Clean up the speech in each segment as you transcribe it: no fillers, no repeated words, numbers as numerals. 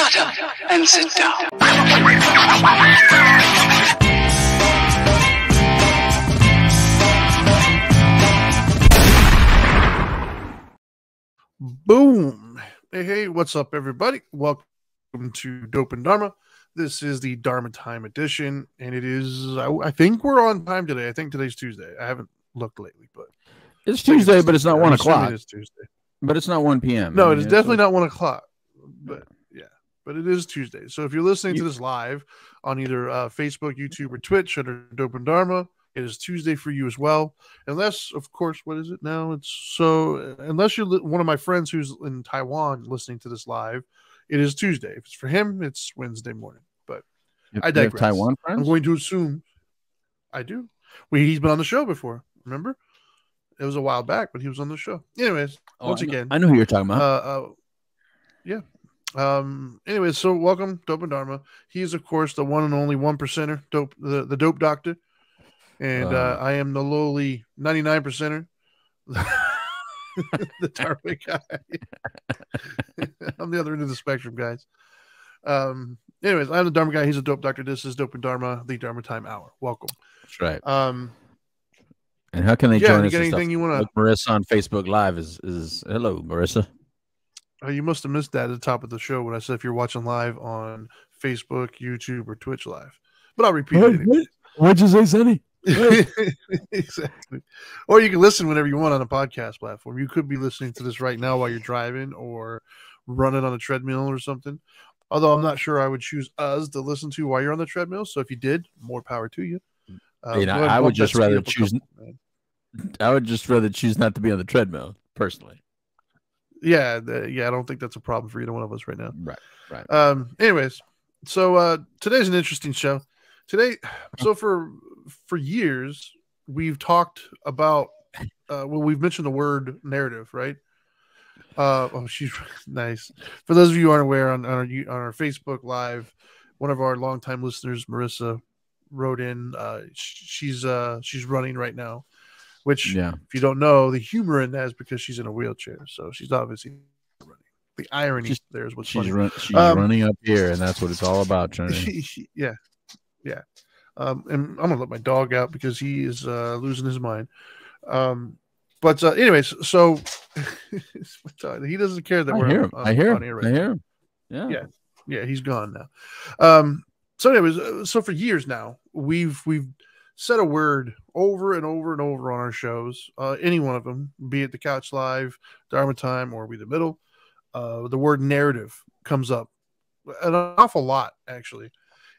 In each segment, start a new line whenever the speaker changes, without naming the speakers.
Shut up and sit down.
Boom. Hey, what's up, everybody? Welcome to Dope and Dharma. This is the Dharma Time edition, and it is, I think we're on time today. I think today's Tuesday. I haven't looked lately, but
it's Tuesday, but it's not 1 o'clock.
It's Tuesday.
But it's not 1 p.m.
No, it is definitely not 1 o'clock. But yeah, but it is Tuesday. So if you're listening to this live on either Facebook, YouTube, or Twitch under Dope and Dharma, it is Tuesday for you as well. Unless, of course, what is it now? Unless you're one of my friends who's in Taiwan listening to this live, it is Tuesday. If it's for him, it's Wednesday morning. But I digress.
Taiwan friends?
I'm going to assume I do. He's been on the show before. Remember? It was a while back, but he was on the show. Anyways, once again,
I know who you're talking about.
Yeah. Anyways, so welcome, Dope and Dharma. He is, of course, the one and only 1%er, Dope, the Dope Doctor, and I am the lowly 99%er, the Dharma guy. I'm the other end of the spectrum, guys. Anyways, I'm the Dharma guy. He's a Dope Doctor. This is Dope and Dharma, the Dharma Time Hour. Welcome.
That's right. And how can they join us?
Anything you want to?
Marissa on Facebook Live is hello, Marissa.
You must have missed that at the top of the show when I said if you're watching live on Facebook, YouTube, or Twitch live. But I'll repeat it anyway.
What'd you say, Sonny?
Exactly. Or you can listen whenever you want on a podcast platform. You could be listening to this right now while you're driving or running on a treadmill or something. Although I'm not sure I would choose us to listen to while you're on the treadmill. So if you did, more power to you.
I would just rather choose. I would just rather choose not to be on the treadmill, personally.
Yeah, I don't think that's a problem for either one of us right now.
Right.
Anyways, so today's an interesting show. Today, so for years we've talked about. We've mentioned the word narrative, right? She's nice. For those of you who aren't aware, on our Facebook Live, one of our longtime listeners, Marissa, wrote in. She's running right now, which if you don't know, the humor in that is because she's in a wheelchair, so she's obviously running. The irony there is what's funny.
She's running up here, and that's what it's all about.
Yeah. And I'm gonna let my dog out because he is losing his mind. But anyways, so he doesn't care that we're
I hear
on air right now. Yeah, he's gone now. So anyways, so for years now, we've said a word over and over and over on our shows, any one of them, be it the Couch Live, Dharma Time, or We the Middle. The word narrative comes up an awful lot, actually.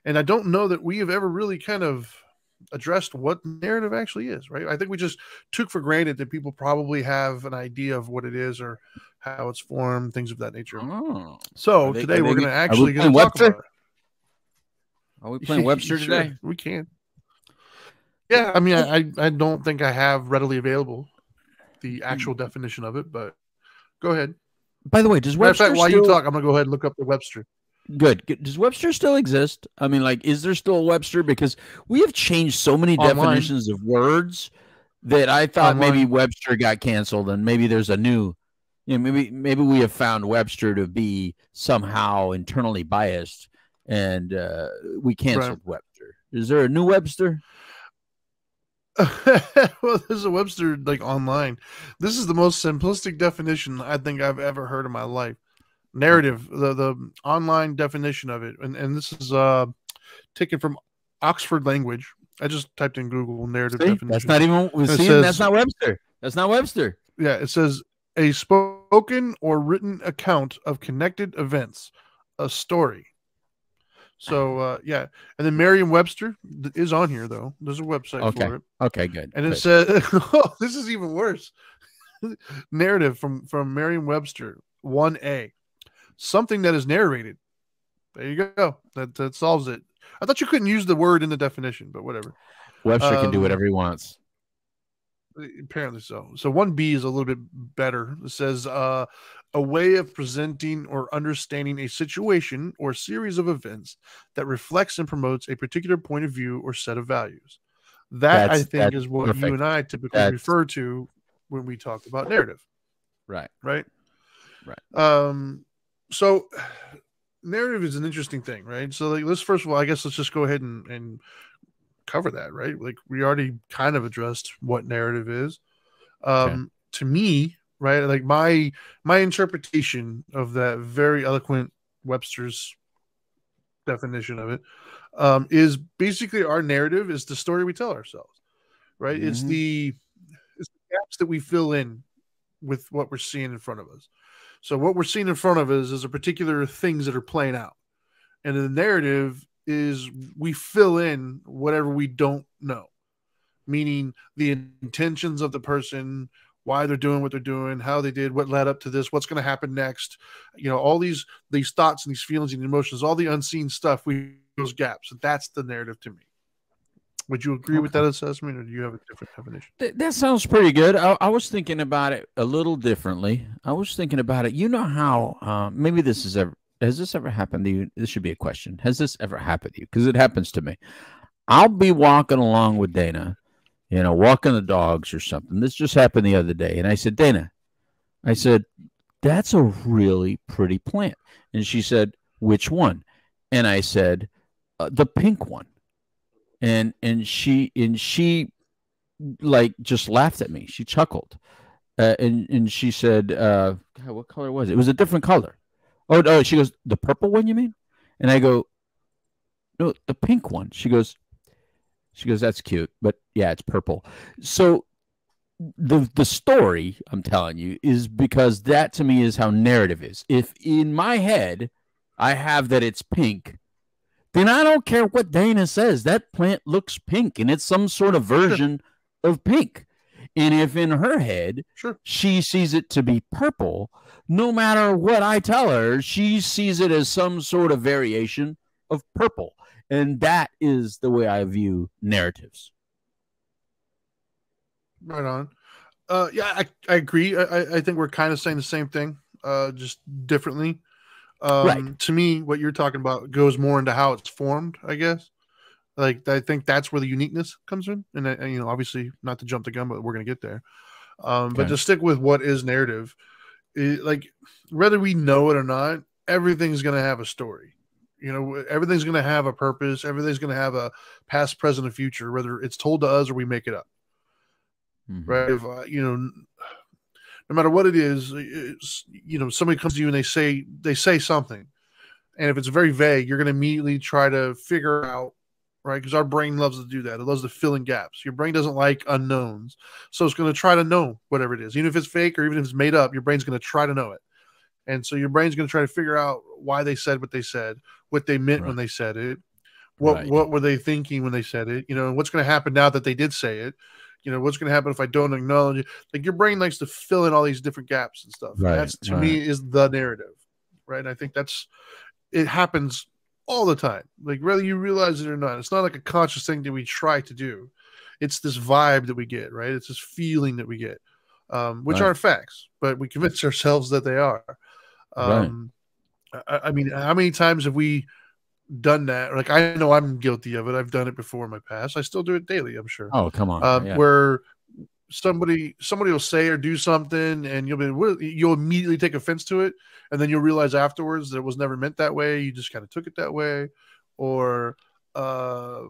And I don't know that we have ever really kind of addressed what narrative actually is, right? I think we just took for granted that people probably have an idea of what it is or how it's formed, things of that nature. So today we're going to actually talk about it.
Are we playing Webster today?
Sure, we can. Yeah, I mean, I don't think I have readily available the actual definition of it, but go ahead.
By the way, does Webster
matter of fact, while you talk, I'm going to go ahead and look up the Webster.
Good. Does Webster still exist? I mean, like, is there still a Webster? Because we have changed so many definitions of words that I thought maybe Webster got canceled and maybe there's a new, maybe we have found Webster to be somehow internally biased and we canceled Webster. Is there a new Webster?
Well, there's a Webster like online. This is the most simplistic definition I think I've ever heard in my life. Narrative, the online definition of it, and this is taken from Oxford Language. I just typed in Google narrative definition.
That's not even. That's not Webster. That's not Webster.
Yeah, it says a spoken or written account of connected events, a story. So and then Merriam-Webster is on here though. There's a website for it.
Okay, good.
And it says, oh, this is even worse. Narrative from Merriam-Webster 1A. Something that is narrated. There you go. That solves it. I thought you couldn't use the word in the definition, but whatever.
Webster can do whatever he wants.
Apparently so. So 1B is a little bit better. It says a way of presenting or understanding a situation or series of events that reflects and promotes a particular point of view or set of values. That I think is what you and I typically refer to when we talk about narrative.
Right.
So narrative is an interesting thing, right? So like, let's first of all, I guess let's just go ahead and cover that, right? Like we already kind of addressed what narrative is. To me, right, like my interpretation of that very eloquent Webster's definition of it is basically our narrative is the story we tell ourselves, right? Mm-hmm. It's the gaps that we fill in with what we're seeing in front of us. So what we're seeing in front of us is a particular things that are playing out, and the narrative is we fill in whatever we don't know, meaning the intentions of the person, why they're doing what they're doing, how they did, what led up to this, what's going to happen next, all these thoughts and these feelings and emotions, all the unseen stuff, we those gaps. That's the narrative to me. Would you agree with that assessment, or do you have a different definition?
That sounds pretty good. I was thinking about it a little differently. I was thinking about it. You know how maybe has this ever happened to you? This should be a question. Has this ever happened to you? Because it happens to me. I'll be walking along with Dana, walking the dogs or something. This just happened the other day. And I said, Dana, that's a really pretty plant. And she said, which one? And I said, the pink one. And she like just laughed at me. She chuckled. And she said, God, what color was it? It was a different color. Oh, no. She goes, the purple one, you mean? And I go, no, the pink one. She goes, that's cute, but yeah, it's purple. So the story I'm telling you is because that to me is how narrative is. If in my head I have that it's pink, then I don't care what Dana says. That plant looks pink, and it's some sort of version of pink. And if in her head she sees it to be purple, no matter what I tell her, she sees it as some sort of variation of purple. And that is the way I view narratives.
Right on. Yeah, I agree. I think we're kind of saying the same thing, just differently. Right. To me, what you're talking about goes more into how it's formed, I guess. Like, I think that's where the uniqueness comes in. And obviously, not to jump the gun, but we're going to get there. But to stick with what is narrative, like, whether we know it or not, everything's going to have a story. Everything's going to have a purpose. Everything's going to have a past, present, and future, whether it's told to us or we make it up. Mm-hmm. Right? If, no matter what it is, somebody comes to you and they say something, and if it's very vague, you're going to immediately try to figure out, right? Because our brain loves to do that. It loves to fill in gaps. Your brain doesn't like unknowns, so it's going to try to know whatever it is, even if it's fake or even if it's made up. Your brain's going to try to know it, and so your brain's going to try to figure out why they said what they said, what they meant when they said it, what were they thinking when they said it, what's going to happen now that they did say it. What's going to happen if I don't acknowledge it? Like, your brain likes to fill in all these different gaps and stuff. Right, and that's, to me, is the narrative, right? And I think it happens all the time. Like, whether you realize it or not, it's not like a conscious thing that we try to do. It's this vibe that we get, right? It's this feeling that we get, which aren't facts, but we convince ourselves that they are. I mean, how many times have we done that? Like, I know I'm guilty of it. I've done it before in my past. I still do it daily, I'm sure.
Oh, come on.
Where somebody will say or do something, and you'll immediately take offense to it, and then you'll realize afterwards that it was never meant that way. You just kind of took it that way. Or my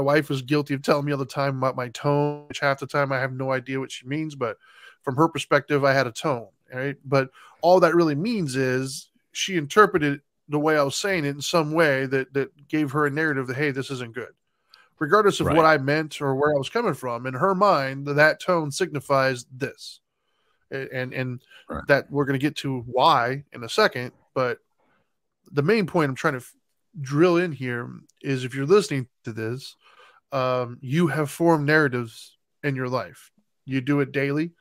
wife was guilty of telling me all the time about my tone, which half the time I have no idea what she means, but from her perspective, I had a tone, right? But all that really means is she interpreted the way I was saying it in some way that gave her a narrative that, hey, this isn't good. Regardless of what I meant or where I was coming from, in her mind, that tone signifies this. And that we're going to get to why in a second. But the main point I'm trying to drill in here is, if you're listening to this, you have formed narratives in your life. You do it daily.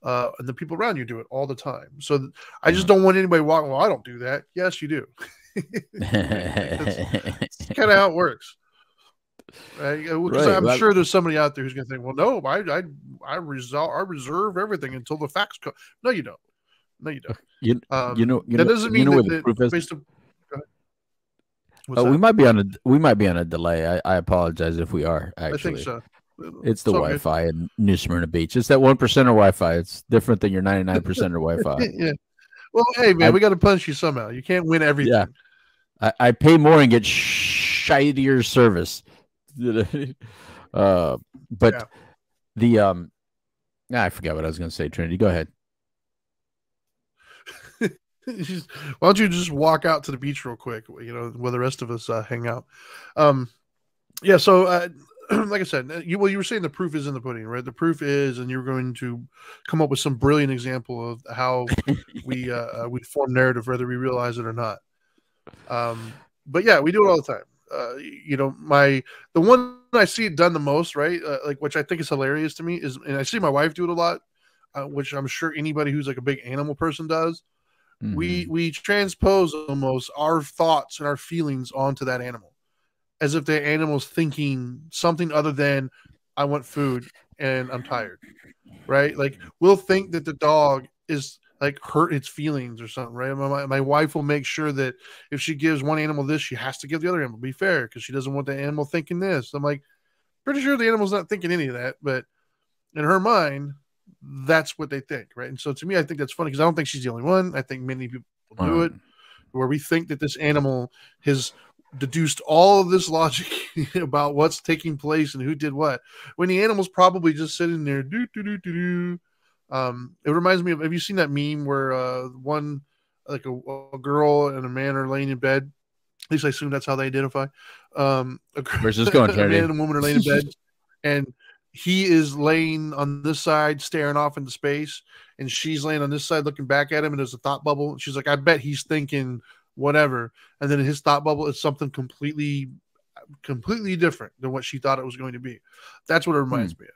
And the people around you do it all the time. So I just don't want anybody walking, well, I don't do that. Yes, you do. That's kind of how it works. Right? I'm sure there's somebody out there who's going to think, well, no, I reserve everything until the facts come. No, you don't. No, you don't. That doesn't mean that based on.
We might be on a delay. I apologize if we are. Actually,
I think so.
It's the Wi-Fi in New Smyrna Beach. It's that 1% Wi-Fi. It's different than your 99% Wi-Fi.
Yeah. Well, hey man, we got to punish you somehow. You can't win everything.
Yeah, I pay more and get shittier service. But the I forgot what I was going to say. Trinity, go ahead.
Why don't you just walk out to the beach real quick? Where the rest of us hang out. Yeah. So, like I said, you were saying the proof is in the pudding, right? The proof is, and you're going to come up with some brilliant example of how we form narrative, whether we realize it or not. But yeah, we do it all the time. The one I see it done the most, right? Which I think is hilarious to me is, and I see my wife do it a lot, which I'm sure anybody who's like a big animal person does. Mm-hmm. We transpose almost our thoughts and our feelings onto that animal, as if the animal's thinking something other than I want food and I'm tired, right? Like we'll think that the dog is like hurt its feelings or something, right? My wife will make sure that if she gives one animal this, she has to give the other animal. Be fair, because she doesn't want the animal thinking this. I'm like, pretty sure the animal's not thinking any of that, but in her mind, that's what they think, right? And so to me, I think that's funny because I don't think she's the only one. I think many people do it, where we think that this animal has deduced all of this logic about what's taking place and who did what, when the animal's probably just sitting there. It reminds me of, have you seen that meme where one, like a girl and a man are laying in bed? At least I assume that's how they identify.
Where's this going,
a man and a woman are laying in bed, and he is laying on this side staring off into space, and she's laying on this side looking back at him, and there's a thought bubble, and she's like, I bet he's thinking whatever, and then his thought bubble is something completely different than what she thought it was going to be. That's what it reminds me of.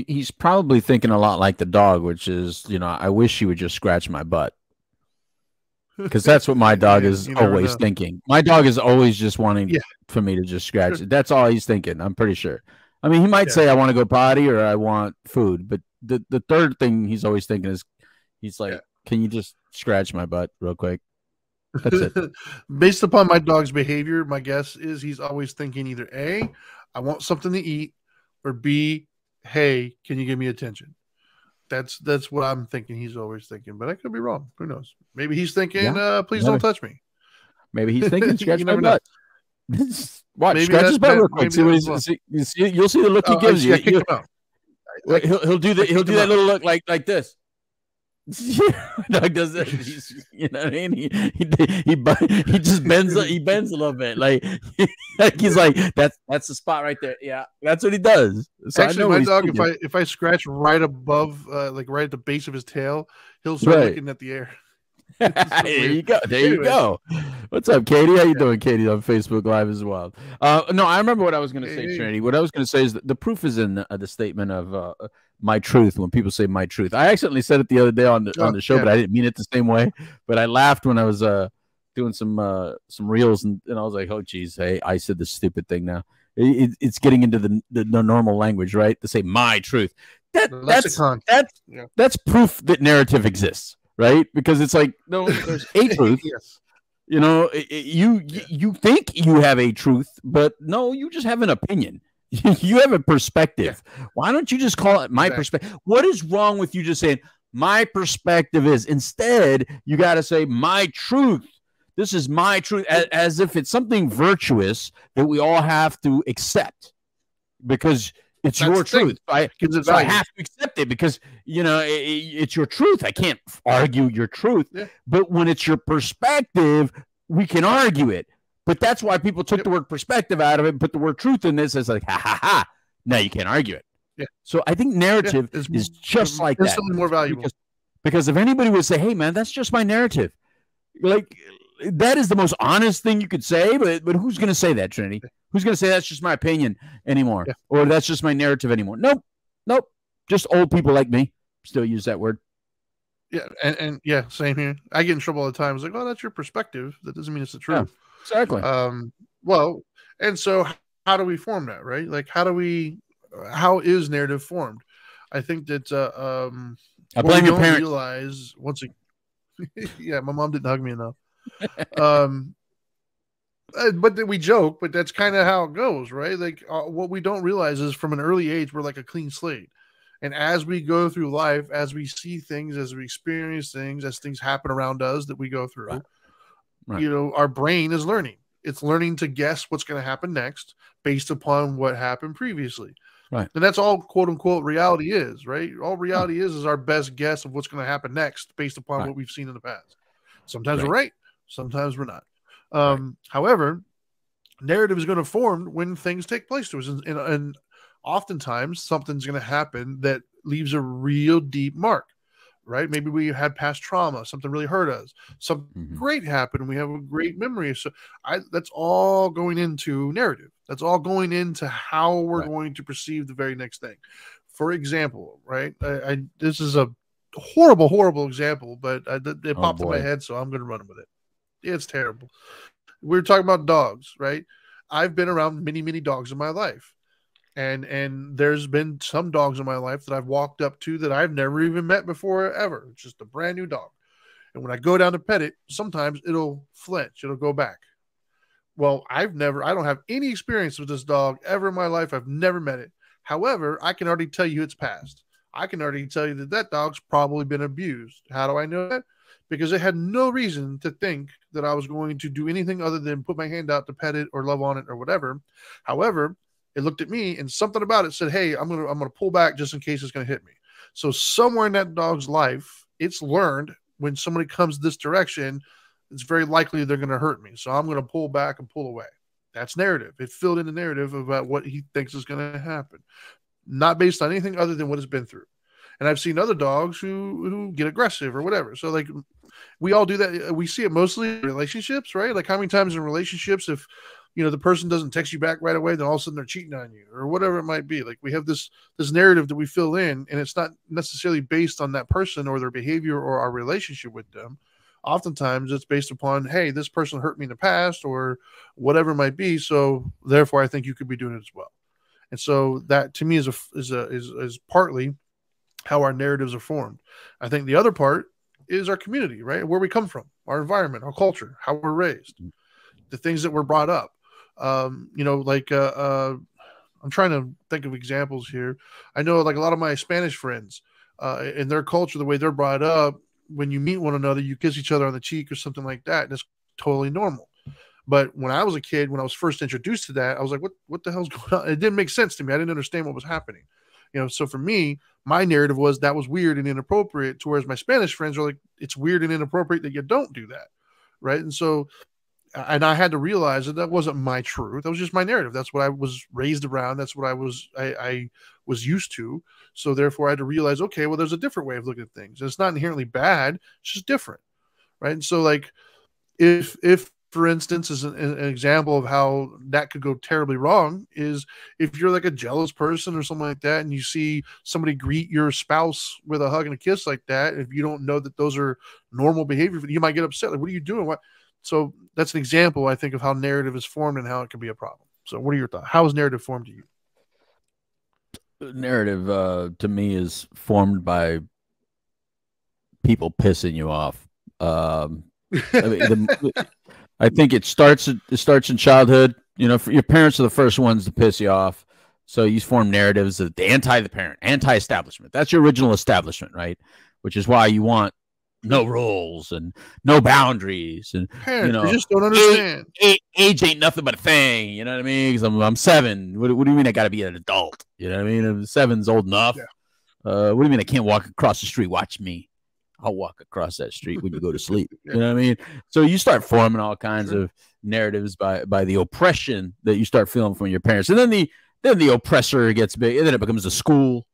He's probably thinking a lot like the dog, which is, I wish she would just scratch my butt. Because that's what my dog is always thinking. My dog is always just wanting for me to just scratch it. That's all he's thinking, I'm pretty sure. I mean, he might say, I want to go potty or I want food. But the third thing he's always thinking is, he's like, can you just scratch my butt real quick? That's it.
Based upon my dog's behavior, my guess is he's always thinking either A, I want something to eat, or B, hey, can you give me attention? That's what I'm thinking he's always thinking, but I could be wrong. Who knows? Maybe he's thinking, please don't touch me.
Maybe he's thinking, scratch my butt. Watch, maybe scratch his butt real quick. You'll see the look he gives you. He'll do that. He'll do that little look like this. Doug does that. You know what I mean? He just bends. He bends a little bit. Like he's like, that's the spot right there. Yeah, that's what he does. So
actually, my dog, if I scratch right above, like right at the base of his tail, he'll start looking at the air.
There you go. You go. What's up, Katie? How you doing, Katie? On Facebook Live as well. No, I remember what I was going to say, Trinity. What I was going to say is that the proof is in the statement of my truth. When people say my truth, I accidentally said it the other day on the show, but I didn't mean it the same way. But I laughed when I was doing some reels, and I was like, oh, geez, hey, I said this stupid thing now. It's getting into the normal language, right? To say my truth. That's proof that narrative exists. Right? Because it's like, no, there's a truth.
Yes.
You think you have a truth, but no, you just have an opinion. You have a perspective. Yeah. Why don't you just call it my perspective? What is wrong with you just saying my perspective is? Instead, you got to say my truth. This is my truth, as if it's something virtuous that we all have to accept because it's your truth. I have to accept it because, it's your truth. I can't argue your truth. Yeah. But when it's your perspective, we can argue it. But that's why people took the word perspective out of it and put the word truth in this. It's like, ha, ha, ha. Now you can't argue it. Yeah. So I think narrative is just like that.
More valuable.
Because if anybody would say, hey, man, that's just my narrative. Like, that is the most honest thing you could say. But who's going to say that, Trinity? Who's going to say that's just my opinion anymore? Yeah. Or that's just my narrative anymore? Nope. Just old people like me still use that word.
Yeah. And yeah, same here. I get in trouble all the time. It's like, oh, that's your perspective. That doesn't mean it's the truth.
Yeah, exactly.
Well, and so how do we form that, right? Like, how is narrative formed? I think that,
I blame your parents.
Realize once yeah, my mom didn't hug me enough. But we joke, but that's kind of how it goes, right? Like what we don't realize is from an early age, we're like a clean slate. And as we go through life, as we see things, as we experience things, as things happen around us that we go through,
right.
You know, our brain is learning. It's learning to guess what's going to happen next based upon what happened previously.
Right.
And that's all quote unquote reality is, right? All reality is our best guess of what's going to happen next based upon what we've seen in the past. Sometimes we're right. Sometimes we're not. However, narrative is going to form when things take place to us. And oftentimes something's going to happen that leaves a real deep mark, right? Maybe we had past trauma, something really hurt us, something great happened, and we have a great memory. So that's all going into narrative. That's all going into how we're going to perceive the very next thing. For example, right? This is a horrible, horrible example, but it popped in my head, so I'm going to run with it. It's terrible. We're talking about dogs, right? I've been around many, many dogs in my life. And there's been some dogs in my life that I've walked up to that I've never even met before ever. It's just a brand new dog. And when I go down to pet it, sometimes it'll flinch. It'll go back. Well, I don't have any experience with this dog ever in my life. I've never met it. However, I can already tell you its past. I can already tell you that dog's probably been abused. How do I know that? Because it had no reason to think that I was going to do anything other than put my hand out to pet it or love on it or whatever. However, it looked at me and something about it said, hey, I'm gonna pull back just in case it's gonna hit me. So somewhere in that dog's life, it's learned when somebody comes this direction, it's very likely they're gonna hurt me. So I'm gonna pull back and pull away. That's narrative. It filled in the narrative about what he thinks is gonna happen, not based on anything other than what it's been through. And I've seen other dogs who get aggressive or whatever. So like we all do that. We see it mostly in relationships, right? Like how many times in relationships, if you know the person doesn't text you back right away, then all of a sudden they're cheating on you or whatever it might be. Like we have this narrative that we fill in, and it's not necessarily based on that person or their behavior or our relationship with them. Oftentimes it's based upon, hey, this person hurt me in the past or whatever it might be. So therefore I think you could be doing it as well. And so that to me is partly how our narratives are formed. I think the other part is our community, right? Where we come from, our environment, our culture, how we're raised, the things that were brought up. I'm trying to think of examples here. I know like a lot of my Spanish friends, in their culture, the way they're brought up, when you meet one another, you kiss each other on the cheek or something like that. And it's totally normal. But when I was a kid, when I was first introduced to that, I was like, what the hell's going on? It didn't make sense to me. I didn't understand what was happening. So for me, my narrative was that was weird and inappropriate, to whereas my Spanish friends are like, it's weird and inappropriate that you don't do that. Right. And so, and I had to realize that wasn't my truth. That was just my narrative. That's what I was raised around. That's what I was used to. So therefore I had to realize, okay, well, there's a different way of looking at things. It's not inherently bad. It's just different. Right. And so like, if for instance, is an example of how that could go terribly wrong is if you're like a jealous person or something like that, and you see somebody greet your spouse with a hug and a kiss like that, if you don't know that those are normal behavior, you might get upset. Like, what are you doing? What? So that's an example, I think, of how narrative is formed and how it can be a problem. So what are your thoughts? How is narrative formed to you?
Narrative to me is formed by people pissing you off. I think it starts in childhood. Your parents are the first ones to piss you off. So you form narratives of the parent, anti-establishment. That's your original establishment, right? Which is why you want no rules and no boundaries. And
parents, you just don't understand.
Age ain't nothing but a thing. You know what I mean? Because I'm 7. What do you mean I got to be an adult? You know what I mean? If 7's old enough. Yeah. What do you mean I can't walk across the street? Watch me. I'll walk across that street when you go to sleep. You know what I mean? So you start forming all kinds of narratives by the oppression that you start feeling from your parents. And then the oppressor gets big, and then it becomes the school,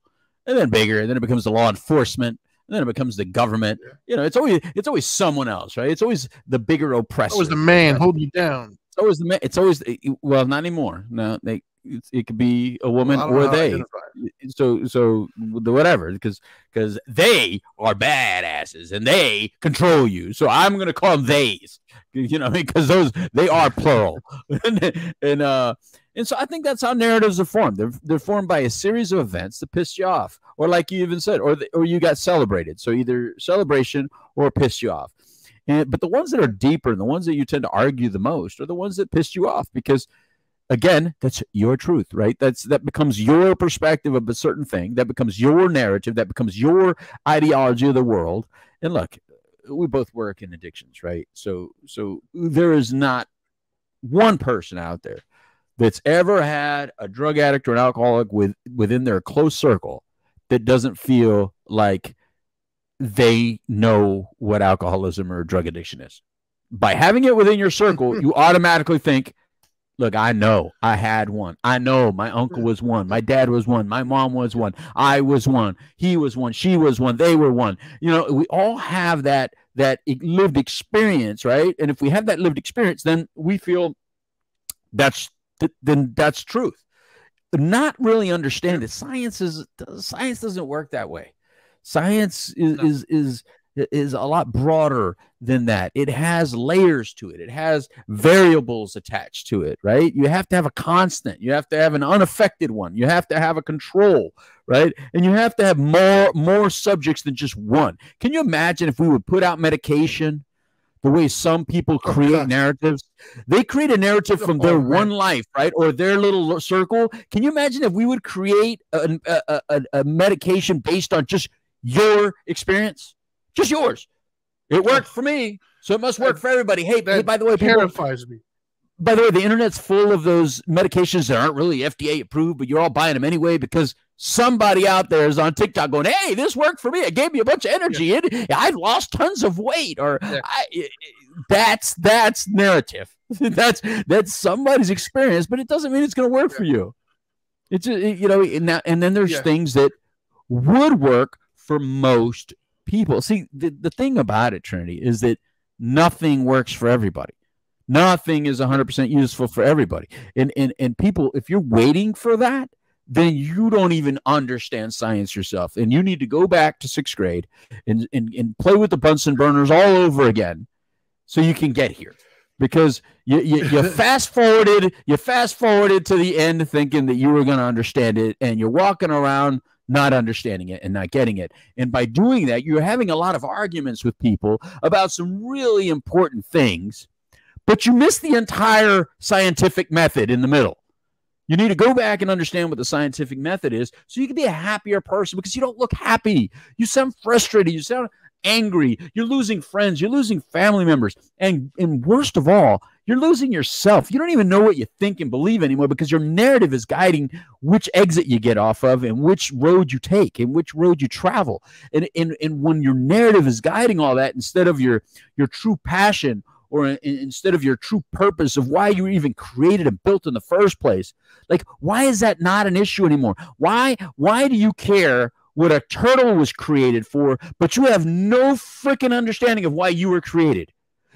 and then bigger, and then it becomes the law enforcement, and then it becomes the government. It's always someone else, right? It's always the bigger oppressor.
It's always the man holding you down.
It's always the man. It's always well, not anymore. No, it could be a woman or they. So whatever, because they are badasses and they control you. So I'm going to call them theys, because they are plural. And so I think that's how narratives are formed. They're formed by a series of events that piss you off, or like you even said, or you got celebrated. So either celebration or piss you off. But the ones that are deeper and the ones that you tend to argue the most are the ones that piss you off, because again, that's your truth, right? That becomes your perspective of a certain thing. That becomes your narrative. That becomes your ideology of the world. And look, we both work in addictions, right? So there is not one person out there that's ever had a drug addict or an alcoholic within their close circle that doesn't feel like they know what alcoholism or drug addiction is. By having it within your circle, you automatically think, look, I know I had one. I know my uncle was one. My dad was one. My mom was one. I was one. He was one. She was one. They were one. You know, we all have that lived experience, right? And if we have that lived experience, then we feel that's truth. Not really understand that science doesn't work that way. Science is a lot broader than that. It has layers to it. It has variables attached to it, right? You have to have a constant. You have to have an unaffected one. You have to have a control, right? And you have to have more subjects than just one. Can you imagine if we would put out medication the way some people create narratives? They create a narrative from their one life, right? Or their little circle. Can you imagine if we would create a medication based on just your experience? Just yours. It worked for me, so it must work for everybody. Hey, by the way,
terrifies me.
By the way, the internet's full of those medications that aren't really FDA approved, but you're all buying them anyway because somebody out there is on TikTok going, "Hey, this worked for me. It gave me a bunch of energy. I lost tons of weight." Or that's narrative. that's somebody's experience, but it doesn't mean it's going to work for you. It's and then there's things that would work for most people. See, the thing about it, Trinity, is that nothing works for everybody. Nothing is 100% useful for everybody. And people, if you're waiting for that, then you don't even understand science yourself. And you need to go back to 6th grade and play with the Bunsen burners all over again so you can get here. Because you fast forwarded to the end thinking that you were going to understand it, and you're walking around not understanding it and not getting it. And by doing that, you're having a lot of arguments with people about some really important things, but you miss the entire scientific method in the middle. You need to go back and understand what the scientific method is so you can be a happier person, because you don't look happy. You sound frustrated. You sound angry. You're losing friends. You're losing family members. And worst of all, you're losing yourself. You don't even know what you think and believe anymore, because your narrative is guiding which exit you get off of and which road you take and which road you travel. And when your narrative is guiding all that instead of your true passion, or instead of your true purpose of why you were even created and built in the first place, like, why is that not an issue anymore? Why do you care what a turtle was created for, but you have no freaking understanding of why you were created?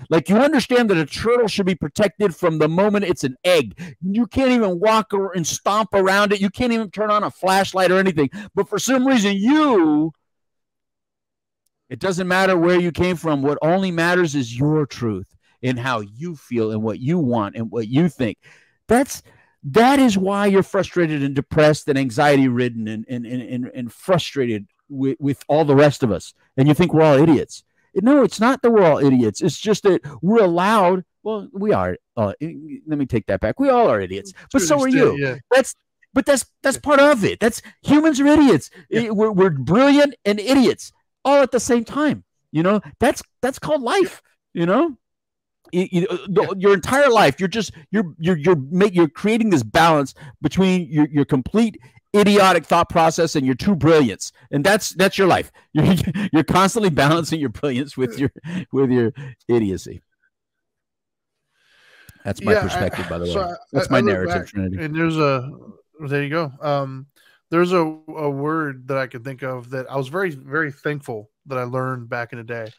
Like, you understand that a turtle should be protected from the moment it's an egg. You can't even walk and stomp around it. You can't even turn on a flashlight or anything. But for some reason, it doesn't matter where you came from. What only matters is your truth and how you feel and what you want and what you think. That is why you're frustrated and depressed and anxiety-ridden and frustrated with all the rest of us. And you think we're all idiots. No, it's not that we're all idiots. It's just that we're allowed. Well, we are. Let me take that back. We all are idiots, but so are you. Yeah. That's part of it. Humans are idiots. Yeah. We're brilliant and idiots all at the same time. That's called life. Your entire life, you're creating this balance between your complete idiotic thought process and your true brilliance, and that's your life. You're constantly balancing your brilliance with your idiocy. That's my perspective, by the way. That's my narrative, Trinity.
And there you go. There's a word that I can think of that I was very, very thankful that I learned back in the day.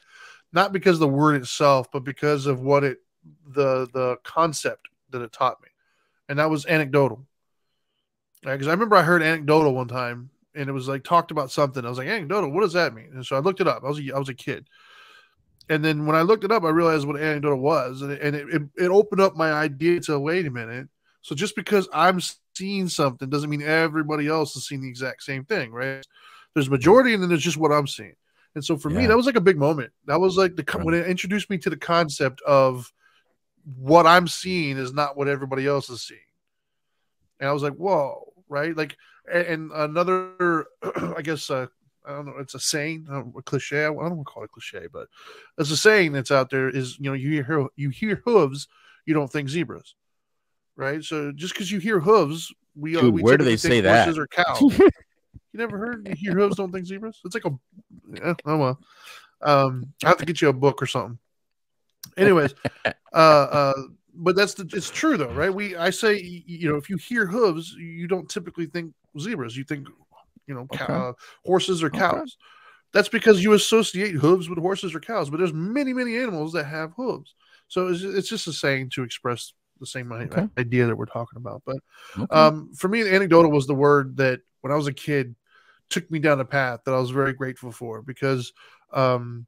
Not because of the word itself, but because of what the concept that it taught me. And that was anecdotal. Because I remember I heard anecdotal one time, and it was like talked about something. I was like, anecdotal, what does that mean? And so I looked it up. I was a kid. And then when I looked it up, I realized what anecdotal was. And it opened up my idea to, wait a minute. So just because I'm seeing something doesn't mean everybody else is seeing the exact same thing, right? There's majority, and then there's just what I'm seeing. And so for me, that was like a big moment. That was like when it introduced me to the concept of what I'm seeing is not what everybody else is seeing. And I was like, whoa, right? Like, and another, I guess, I don't know, it's a saying, a cliche. I don't want to call it a cliche, but it's a saying that's out there is, you hear hooves, you don't think zebras, right? So just because you hear hooves, we
where do they say that?
Horses or cows. You never heard? You hear hooves, don't think zebras. It's like oh well. I have to get you a book or something. Anyways, but it's true though, right? I say, if you hear hooves, you don't typically think zebras. You think, horses or cows. Okay. That's because you associate hooves with horses or cows. But there's many, many animals that have hooves. So it's just a saying to express the same idea that we're talking about. But for me, anecdotal was the word that when I was a kid took me down a path that I was very grateful for, because not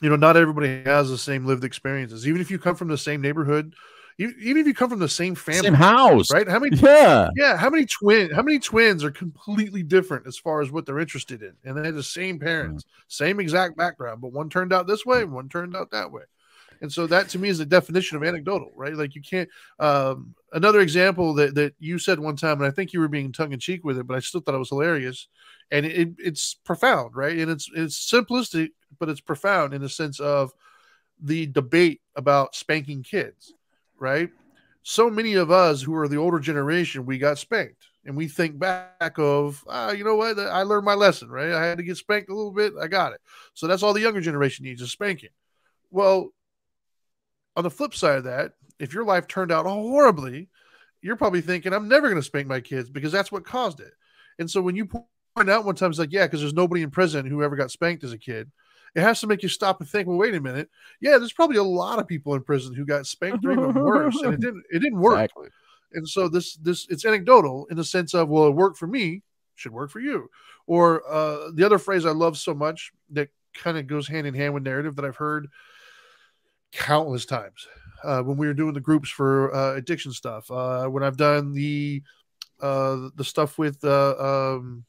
everybody has the same lived experiences. Even if you come from the same neighborhood, even if you come from the same family,
same house,
right? How many twins are completely different as far as what they're interested in, and they have the same parents, same exact background, but one turned out this way and one turned out that way. And so that to me is the definition of anecdotal, right? Like you can't. Another example that you said one time, and I think you were being tongue in cheek with it, but I still thought it was hilarious, and it's profound, right? And it's simplistic, but it's profound in the sense of the debate about spanking kids, right? So many of us who are the older generation, we got spanked, and we think back of, you know what? I learned my lesson, right? I had to get spanked a little bit. I got it. So that's all the younger generation needs is spanking. Well, on the flip side of that, if your life turned out horribly, you're probably thinking, I'm never going to spank my kids because that's what caused it. And so when you point out one time, it's like, yeah, because there's nobody in prison who ever got spanked as a kid. It has to make you stop and think, well, wait a minute. Yeah, there's probably a lot of people in prison who got spanked or even worse, and it didn't work. Exactly. And so this it's anecdotal in the sense of, well, it worked for me, should work for you. Or the other phrase I love so much that kind of goes hand in hand with narrative that I've heard countless times when we were doing the groups for addiction stuff, when I've done the stuff with the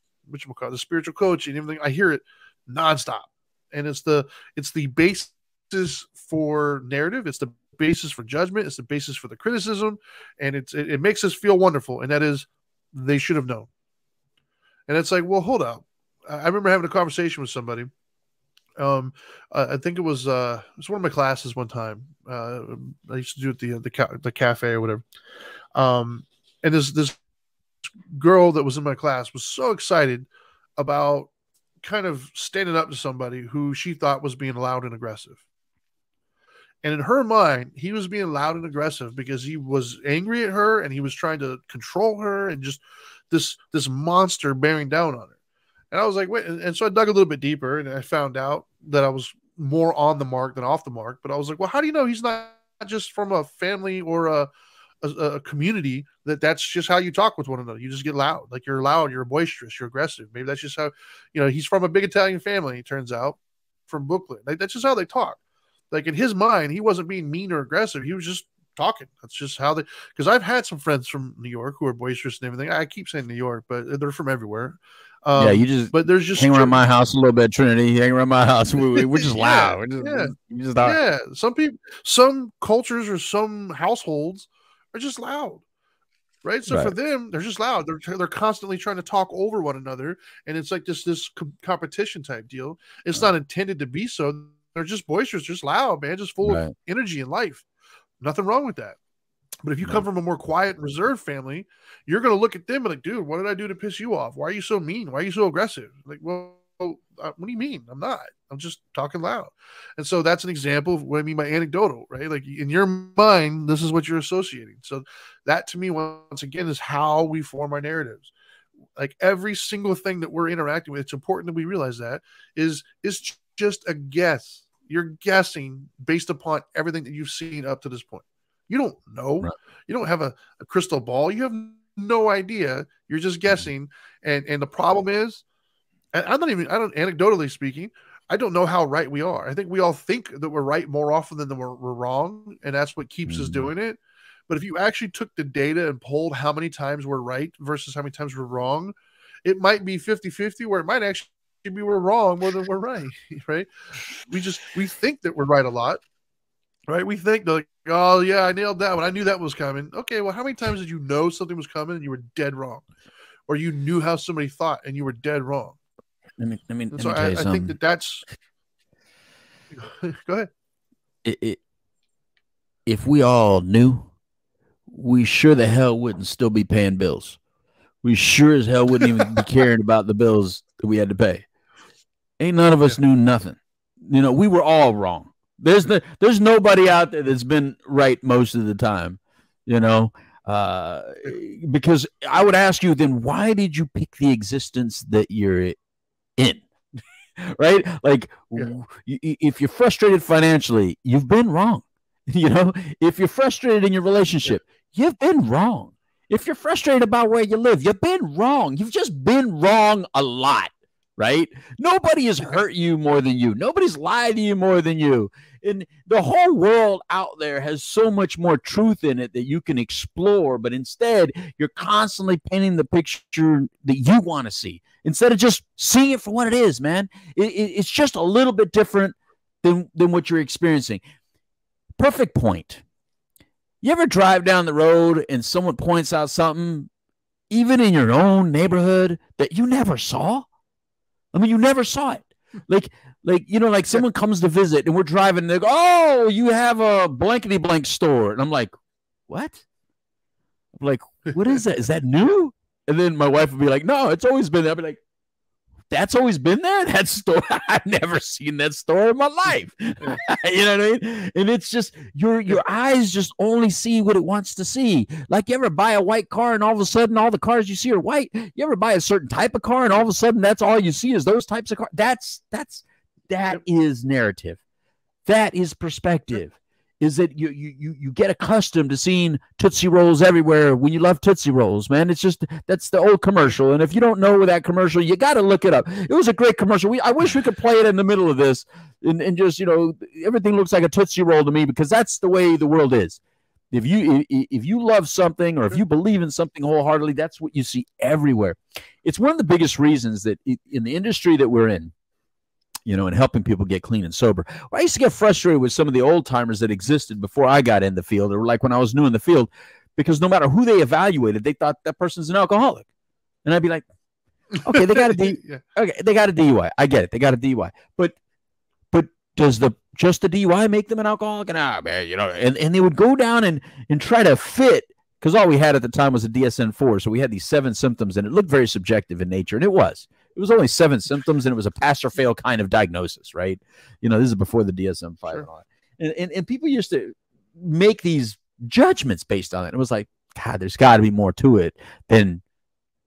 spiritual coaching and everything, I hear it nonstop. And it's the basis for narrative, it's the basis for judgment, it's the basis for the criticism, and it makes us feel wonderful, and that is they should have known. And it's like, well, hold up. I remember having a conversation with somebody. I think it was one of my classes one time. I used to do it at the cafe or whatever. And this girl that was in my class was so excited about kind of standing up to somebody who she thought was being loud and aggressive. And in her mind, he was being loud and aggressive because he was angry at her and he was trying to control her and just this monster bearing down on her. And I was like, wait. And so I dug a little bit deeper and I found out that I was more on the mark than off the mark. But I was like, well, how do you know he's not just from a family or a community that's just how you talk with one another? You just get loud. Like you're loud, you're boisterous, you're aggressive. Maybe that's just how, he's from a big Italian family, it turns out, from Brooklyn. Like that's just how they talk. Like in his mind, he wasn't being mean or aggressive. He was just talking. That's just how because I've had some friends from New York who are boisterous and everything. I keep saying New York, but they're from everywhere. But there's just
hang around my house a little bit, Trinity. Hang around my house. We're just loud.
Some cultures or some households are just loud, right? So for them, they're just loud. They're constantly trying to talk over one another, and it's like this competition type deal. It's not intended to be so. They're just boisterous, just loud, man, just full of energy and life. Nothing wrong with that. But if you come from a more quiet and reserved family, you're going to look at them and like, dude, what did I do to piss you off? Why are you so mean? Why are you so aggressive? Like, well, what do you mean? I'm not. I'm just talking loud. And so that's an example of what I mean by anecdotal, right? Like in your mind, this is what you're associating. So that to me, once again, is how we form our narratives. Like every single thing that we're interacting with, it's important that we realize that is just a guess. You're guessing based upon everything that you've seen up to this point. You don't know. Right. You don't have a crystal ball. You have no idea. You're just guessing. And the problem is, anecdotally speaking, I don't know how right we are. I think we all think that we're right more often than we're wrong. And that's what keeps us doing it. But if you actually took the data and polled how many times we're right versus how many times we're wrong, it might be 50-50, where it might actually be we're wrong more than we're right. Right. We think that we're right a lot. Right. We think that Oh yeah, I nailed that one. I knew that was coming. Okay, well, how many times did you know something was coming and you were dead wrong, or you knew how somebody thought and you were dead wrong?
Let me
So
tell you
I think
something.
that's. Go ahead.
If we all knew, we sure the hell wouldn't still be paying bills. We sure as hell wouldn't even be caring about the bills that we had to pay. Ain't none of us knew nothing. You know, we were all wrong. There's nobody out there that's been right most of the time, you know, because I would ask you then, why did you pick the existence that you're in? Right? Like, if you're frustrated financially, you've been wrong. You know, if you're frustrated in your relationship, you've been wrong. If you're frustrated about where you live, you've been wrong. You've just been wrong a lot, right? Nobody has hurt you more than you. Nobody's lied to you more than you. And the whole world out there has so much more truth in it that you can explore, but instead you're constantly painting the picture that you want to see instead of just seeing it for what it is, man. It's just a little bit different than what you're experiencing. Perfect point. You ever drive down the road and someone points out something, even in your own neighborhood, that you never saw? I mean, you never saw it. Like you know, like someone comes to visit and we're driving and they go, "Oh, you have a blankety blank store." And I'm like, "What?" I'm like, "What is that? Is that new?" And then my wife would be like, "No, it's always been there." I'd be like, "That's always been there? That store? I've never seen that store in my life." You know what I mean? And it's just your eyes just only see what it wants to see. Like, you ever buy a white car and all of a sudden all the cars you see are white? You ever buy a certain type of car and all of a sudden that's all you see is those types of cars? That is narrative. That is perspective. Is that you get accustomed to seeing Tootsie Rolls everywhere when you love Tootsie Rolls, man. It's just, that's the old commercial. And if you don't know that commercial, you got to look it up. It was a great commercial. I wish we could play it in the middle of this and just, you know, everything looks like a Tootsie Roll to me, because that's the way the world is. If you love something, or if you believe in something wholeheartedly, that's what you see everywhere. It's one of the biggest reasons that in the industry that we're in, you know, and helping people get clean and sober. Well, I used to get frustrated with some of the old timers that existed before I got in the field, or like when I was new in the field, because no matter who they evaluated, they thought that person's an alcoholic. And I'd be like, okay, they got a DUI. I get it. They got a DUI. But does just the DUI make them an alcoholic? And man, you know, and they would go down and try to fit, because all we had at the time was a DSM-4. So we had these 7 symptoms, and it looked very subjective in nature, and it was. It was only 7 symptoms, and it was a pass or fail kind of diagnosis, right? You know, this is before the DSM-5 and all that. And people used to make these judgments based on it. It was like, God, there's got to be more to it than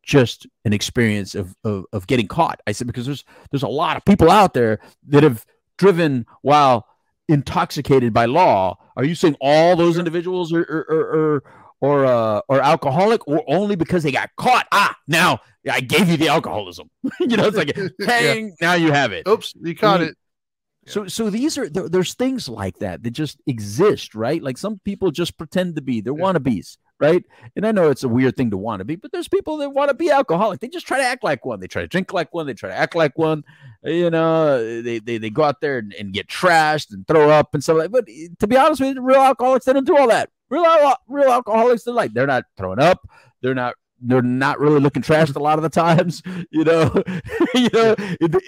just an experience of getting caught. I said, because there's a lot of people out there that have driven while intoxicated by law. Are you saying all those individuals are alcoholic, or only because they got caught? Now I gave you the alcoholism. You know, it's like, hey, now you have it.
Oops, you caught it.
So these are, there's things like that just exist, right? Like, some people just pretend to be, they're wannabes, right? And I know it's a weird thing to want to be, but there's people that want to be alcoholic. They just try to act like one. They try to drink like one. They try to act like one. You know, they go out there and get trashed and throw up and stuff like that. But to be honest with you, real alcoholics, they don't do all that. Real alcoholics, they're not throwing up. They're not really looking trashed a lot of the times, you know.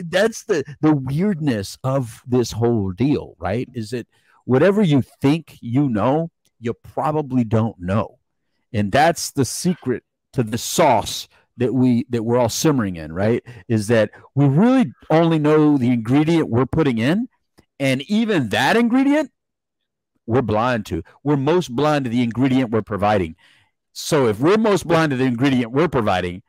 That's the weirdness of this whole deal, right? Is that whatever you think you know, you probably don't know. And that's the secret to the sauce that we're all simmering in, right? Is that we really only know the ingredient we're putting in, and even that ingredient we're blind to. We're most blind to the ingredient we're providing. So if we're most blind to the ingredient we're providing,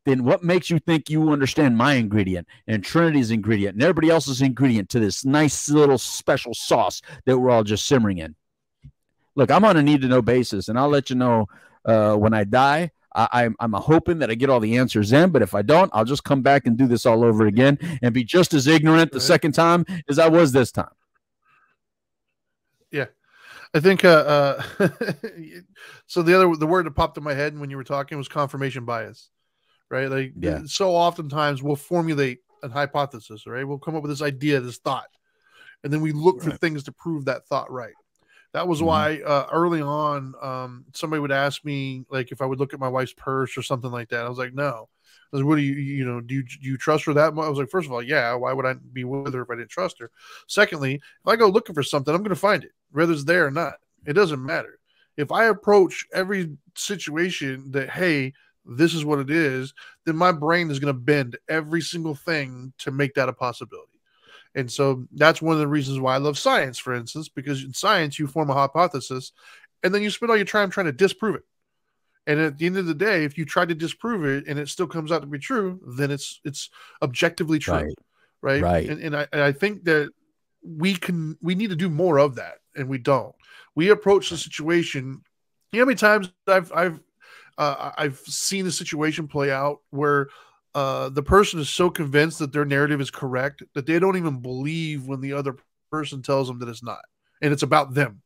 then what makes you think you understand my ingredient and Trinity's ingredient and everybody else's ingredient to this nice little special sauce that we're all just simmering in? Look, I'm on a need-to-know basis, and I'll let you know when I die. I'm hoping that I get all the answers in, but if I don't, I'll just come back and do this all over again and be just as ignorant the second time as I was this time.
Yeah. I think so the word that popped in my head when you were talking was confirmation bias, right? Like, so oftentimes we'll formulate a hypothesis, right? We'll come up with this idea, this thought, and then we look for things to prove that thought right. That was why early on, somebody would ask me like if I would look at my wife's purse or something like that. I was like, no. I was like, what do do you trust her that much? I was like, first of all, yeah. Why would I be with her if I didn't trust her? Secondly, if I go looking for something, I'm going to find it, whether it's there or not. It doesn't matter. If I approach every situation that, hey, this is what it is, then my brain is going to bend every single thing to make that a possibility. And so that's one of the reasons why I love science, for instance, because in science, you form a hypothesis and then you spend all your time trying to disprove it. And at the end of the day, if you try to disprove it and it still comes out to be true, then it's objectively true. Right. And I think that we need to do more of that. And we don't. We approach the situation. You know how many times I've seen the situation play out where the person is so convinced that their narrative is correct that they don't even believe when the other person tells them that it's not, and it's about them,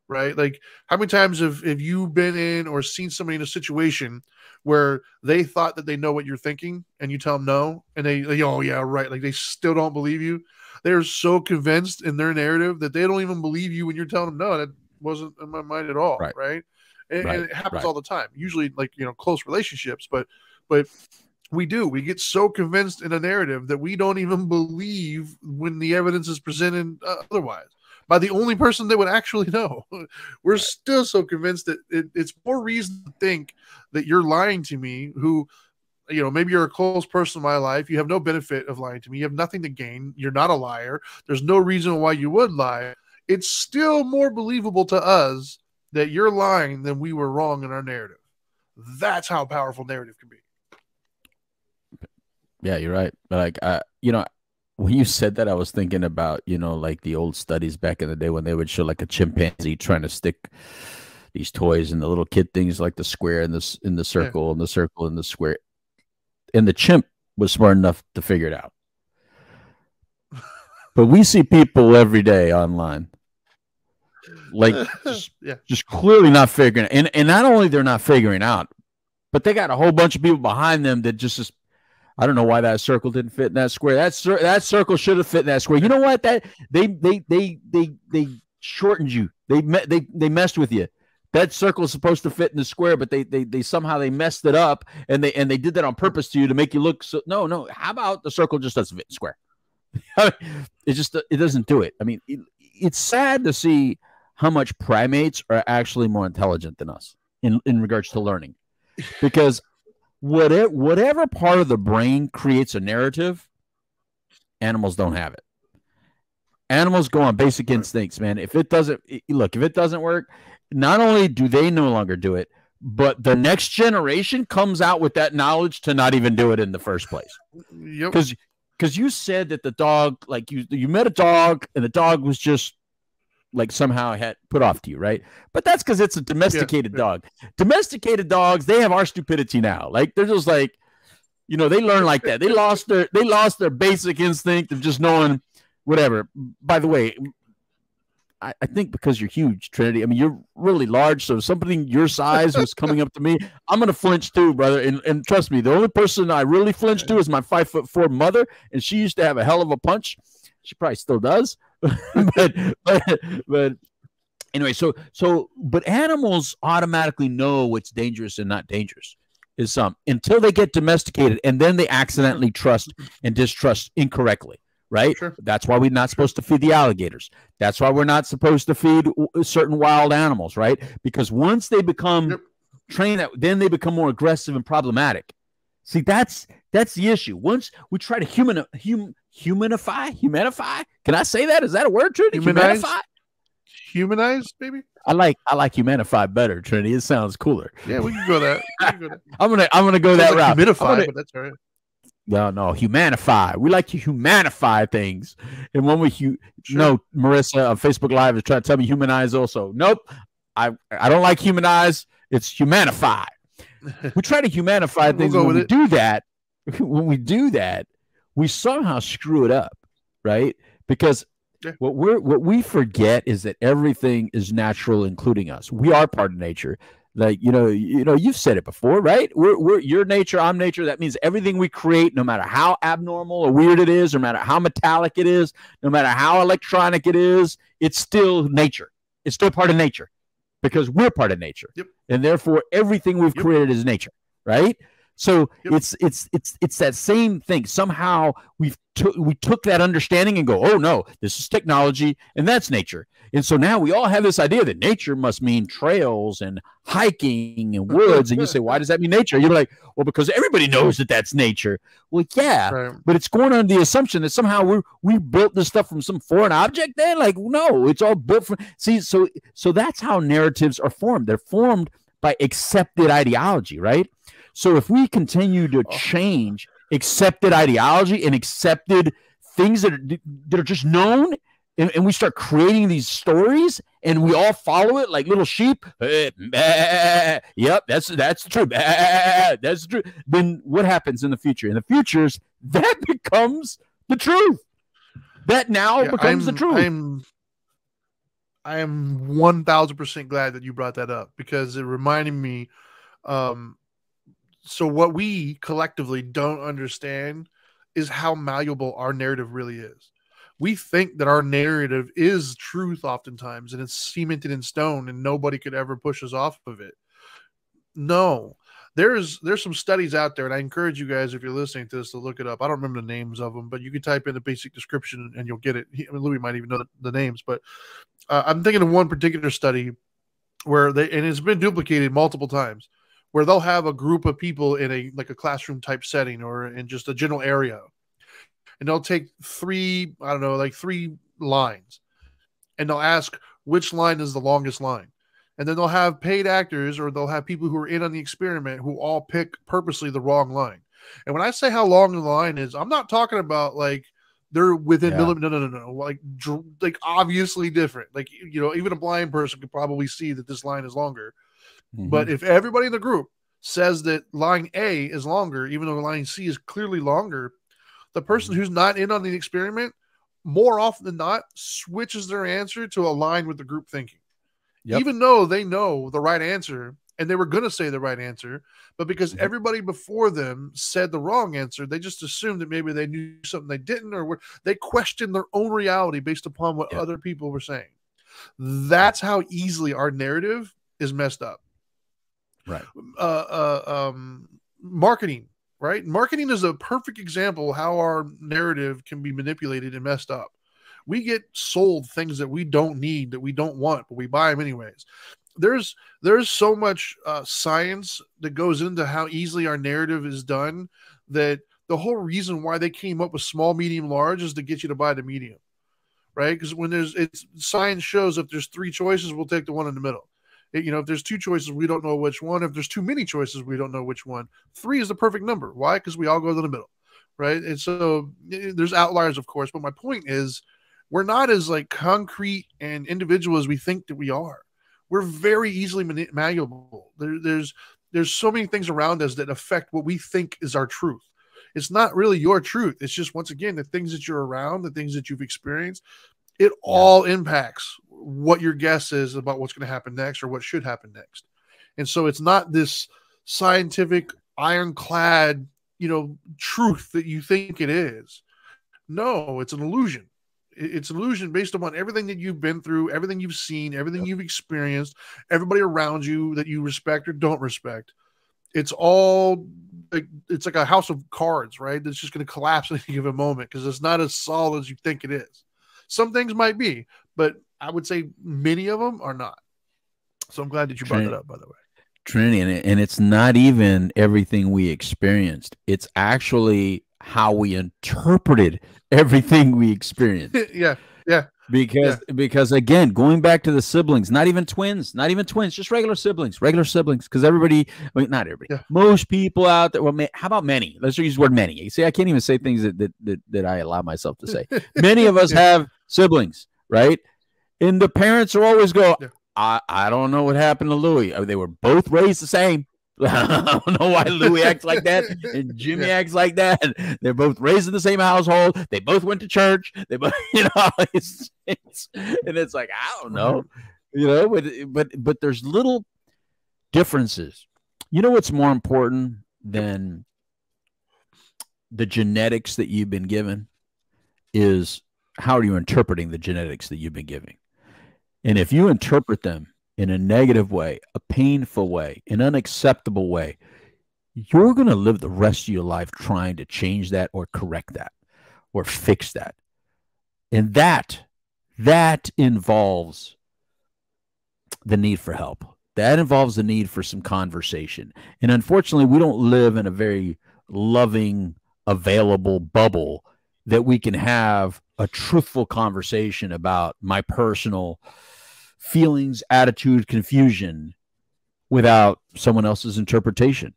right? Like, how many times have you been in or seen somebody in a situation where they thought that they know what you're thinking and you tell them no, and they oh yeah, right, like they still don't believe you. They're so convinced in their narrative that they don't even believe you when you're telling them no, that wasn't in my mind at all, right? And it happens all the time, usually like, close relationships, but we get so convinced in a narrative that we don't even believe when the evidence is presented otherwise by the only person that would actually know. We're still so convinced that it's more reason to think that you're lying to me, who, maybe you're a close person in my life. You have no benefit of lying to me. You have nothing to gain. You're not a liar. There's no reason why you would lie. It's still more believable to us that you're lying than we were wrong in our narrative. That's how powerful narrative can be.
Yeah, you're right. But like, when you said that, I was thinking about, like the old studies back in the day when they would show like a chimpanzee trying to stick these toys and the little kid things like the square and this in the circle and the circle and the square. And the chimp was smart enough to figure it out. But we see people every day online, like just clearly not figuring it. And not only they're not figuring out, but they got a whole bunch of people behind them that just I don't know why that circle didn't fit in that square. That circle should have fit in that square. You know what? That they shortened you. They messed with you. That circle is supposed to fit in the square, but they somehow they messed it up, and they did that on purpose to you to make you look so. No. How about the circle just doesn't fit in square? It doesn't do it. I mean, it's sad to see how much primates are actually more intelligent than us in regards to learning, because whatever part of the brain creates a narrative, animals don't have it. Animals go on basic instincts, man. If it doesn't work, not only do they no longer do it, but the next generation comes out with that knowledge to not even do it in the first place.
Yep.
Because you said that the dog, like you met a dog and the dog was just like somehow had put off to you, right? But that's because it's a domesticated dog. Domesticated dogs, they have our stupidity now. Like they're just like, they learn like that. They lost their basic instinct of just knowing whatever. By the way, I think because you're huge, Trinity. I mean, you're really large, so somebody your size was coming up to me, I'm gonna flinch too, brother. And trust me, the only person I really flinch to is my 5'4" mother, and she used to have a hell of a punch. She probably still does. but anyway, but animals automatically know what's dangerous and not dangerous until they get domesticated, and then they accidentally trust and distrust incorrectly, right? Sure. That's why we're not supposed to feed the alligators. That's why we're not supposed to feed certain wild animals, right? Because once they become trained, then they become more aggressive and problematic. See, that's the issue. Once we try to humanify. Can I say that? Is that a word, Trinity?
Humanize, maybe.
I like humanify better, Trinity. It sounds cooler.
Yeah, we can go that.
I'm gonna go that route.
Humidify, but that's all right.
No, humanify. We like to humanify things. And when Marissa on Facebook Live is trying to tell me humanize also. Nope. I don't like humanize. It's humanify. We try to humanify things. When we do that, we somehow screw it up, right? Because what we forget is that everything is natural, including us. We are part of nature. Like, you've said it before, right? We're your nature, I'm nature. That means everything we create, no matter how abnormal or weird it is, no matter how metallic it is, no matter how electronic it is, it's still nature. it's still part of nature because we're part of nature.
Yep.
And therefore everything we've created is nature, right? So it's that same thing. Somehow we took that understanding and go, oh no, this is technology and that's nature. And so now we all have this idea that nature must mean trails and hiking and woods. And you say, why does that mean nature? You're like, well, because everybody knows that that's nature. Well, yeah,
right.
But it's going on the assumption that somehow we built this stuff from some foreign object. Then, like, no, it's all built from. See, so that's how narratives are formed. They're formed by accepted ideology, right? So if we continue to change accepted ideology and accepted things that are just known, and we start creating these stories and we all follow it like little sheep, yep, that's true, that's true. Then what happens in the future? In the futures, that becomes the truth. That now becomes the truth.
I am 1,000% glad that you brought that up because it reminded me. So what we collectively don't understand is how malleable our narrative really is. We think that our narrative is truth oftentimes, and it's cemented in stone, and nobody could ever push us off of it. No, there's some studies out there, and I encourage you guys, if you're listening to this, to look it up. I don't remember the names of them, but you can type in the basic description and you'll get it. Louis might even know the names, but I'm thinking of one particular study where and it's been duplicated multiple times, where they'll have a group of people in a classroom type setting or in just a general area. And they'll take three lines, and they'll ask which line is the longest line. And then they'll have paid actors, or they'll have people who are in on the experiment who all pick purposely the wrong line. And when I say how long the line is, I'm not talking about like they're within millimeters. No. Like obviously different. Like, even a blind person could probably see that this line is longer. Mm-hmm. But if everybody in the group says that line A is longer, even though line C is clearly longer, the person who's not in on the experiment, more often than not, switches their answer to align with the group thinking. Yep. Even though they know the right answer and they were going to say the right answer, but because everybody before them said the wrong answer, they just assumed that maybe they knew something they didn't, or they questioned their own reality based upon what other people were saying. That's how easily our narrative is messed up.
Right.
Marketing, right? Marketing is a perfect example how our narrative can be manipulated and messed up. We get sold things that we don't need, that we don't want, but we buy them anyways. There's so much science that goes into how easily our narrative is done, that the whole reason why they came up with small, medium, large is to get you to buy the medium, right? Because when science shows if there's three choices, we'll take the one in the middle. If there's two choices, we don't know which one. If there's too many choices, we don't know which one. 3 is the perfect number. Why? Because we all go to the middle, right? And so there's outliers, of course. But my point is, we're not as like concrete and individual as we think that we are. We're very easily malleable. There's so many things around us that affect what we think is our truth. It's not really your truth. It's just, once again, the things that you're around, the things that you've experienced, it all impacts what your guess is about what's going to happen next or what should happen next. And so it's not this scientific ironclad, truth that you think it is. No, it's an illusion. It's an illusion based upon everything that you've been through, everything you've seen, everything you've experienced, everybody around you that you respect or don't respect. It's all it's like a house of cards, right? That's just going to collapse at any given moment because it's not as solid as you think it is. Some things might be, but I would say many of them are not. So I'm glad that you brought that up, by the way.
Trinity, and it's not even everything we experienced. It's actually how we interpreted everything we experienced.
Yeah.
Because again, going back to the siblings, not even twins, just regular siblings, because everybody, not everybody, most people out there, well, how about many? Let's use the word many. You see, I can't even say things that I allow myself to say. Many of us have siblings, right? And the parents are always go, I don't know what happened to Louis. They were both raised the same. I don't know why Louis acts like that and Jimmy acts like that. They're both raised in the same household. They both went to church. They both, and it's like, I don't know, but there's little differences. You know what's more important than the genetics that you've been given is how are you interpreting the genetics that you've been giving? And if you interpret them in a negative way, a painful way, an unacceptable way, you're going to live the rest of your life trying to change that or correct that or fix that. And that involves the need for help. That involves the need for some conversation. And unfortunately, we don't live in a very loving, available bubble that we can have a truthful conversation about my personal feelings, attitude, confusion without someone else's interpretation.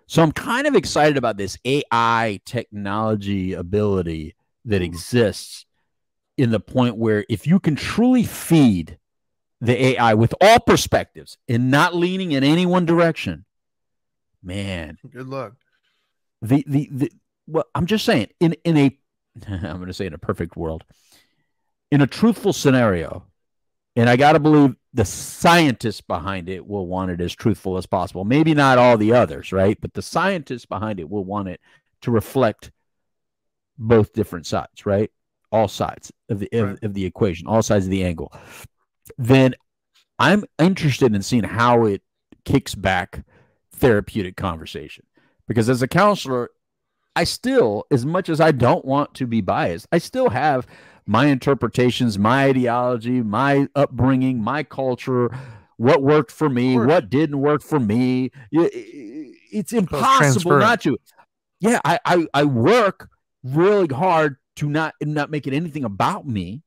So I'm kind of excited about this AI technology ability that exists in the point where if you can truly feed the AI with all perspectives and not leaning in any one direction, man,
good luck.
Well, I'm just saying in a I'm going to say in a perfect world, in a truthful scenario, and I got to believe the scientists behind it will want it as truthful as possible. Maybe not all the others, right? But the scientists behind it will want it to reflect both different sides, right? All sides of the equation, all sides of the angle. Then I'm interested in seeing how it kicks back therapeutic conversation. Because as a counselor, I still, as much as I don't want to be biased, I still have my interpretations, my ideology, my upbringing, my culture, what worked for me, what didn't work for me. It's impossible not to. Yeah, I work really hard to not make it anything about me,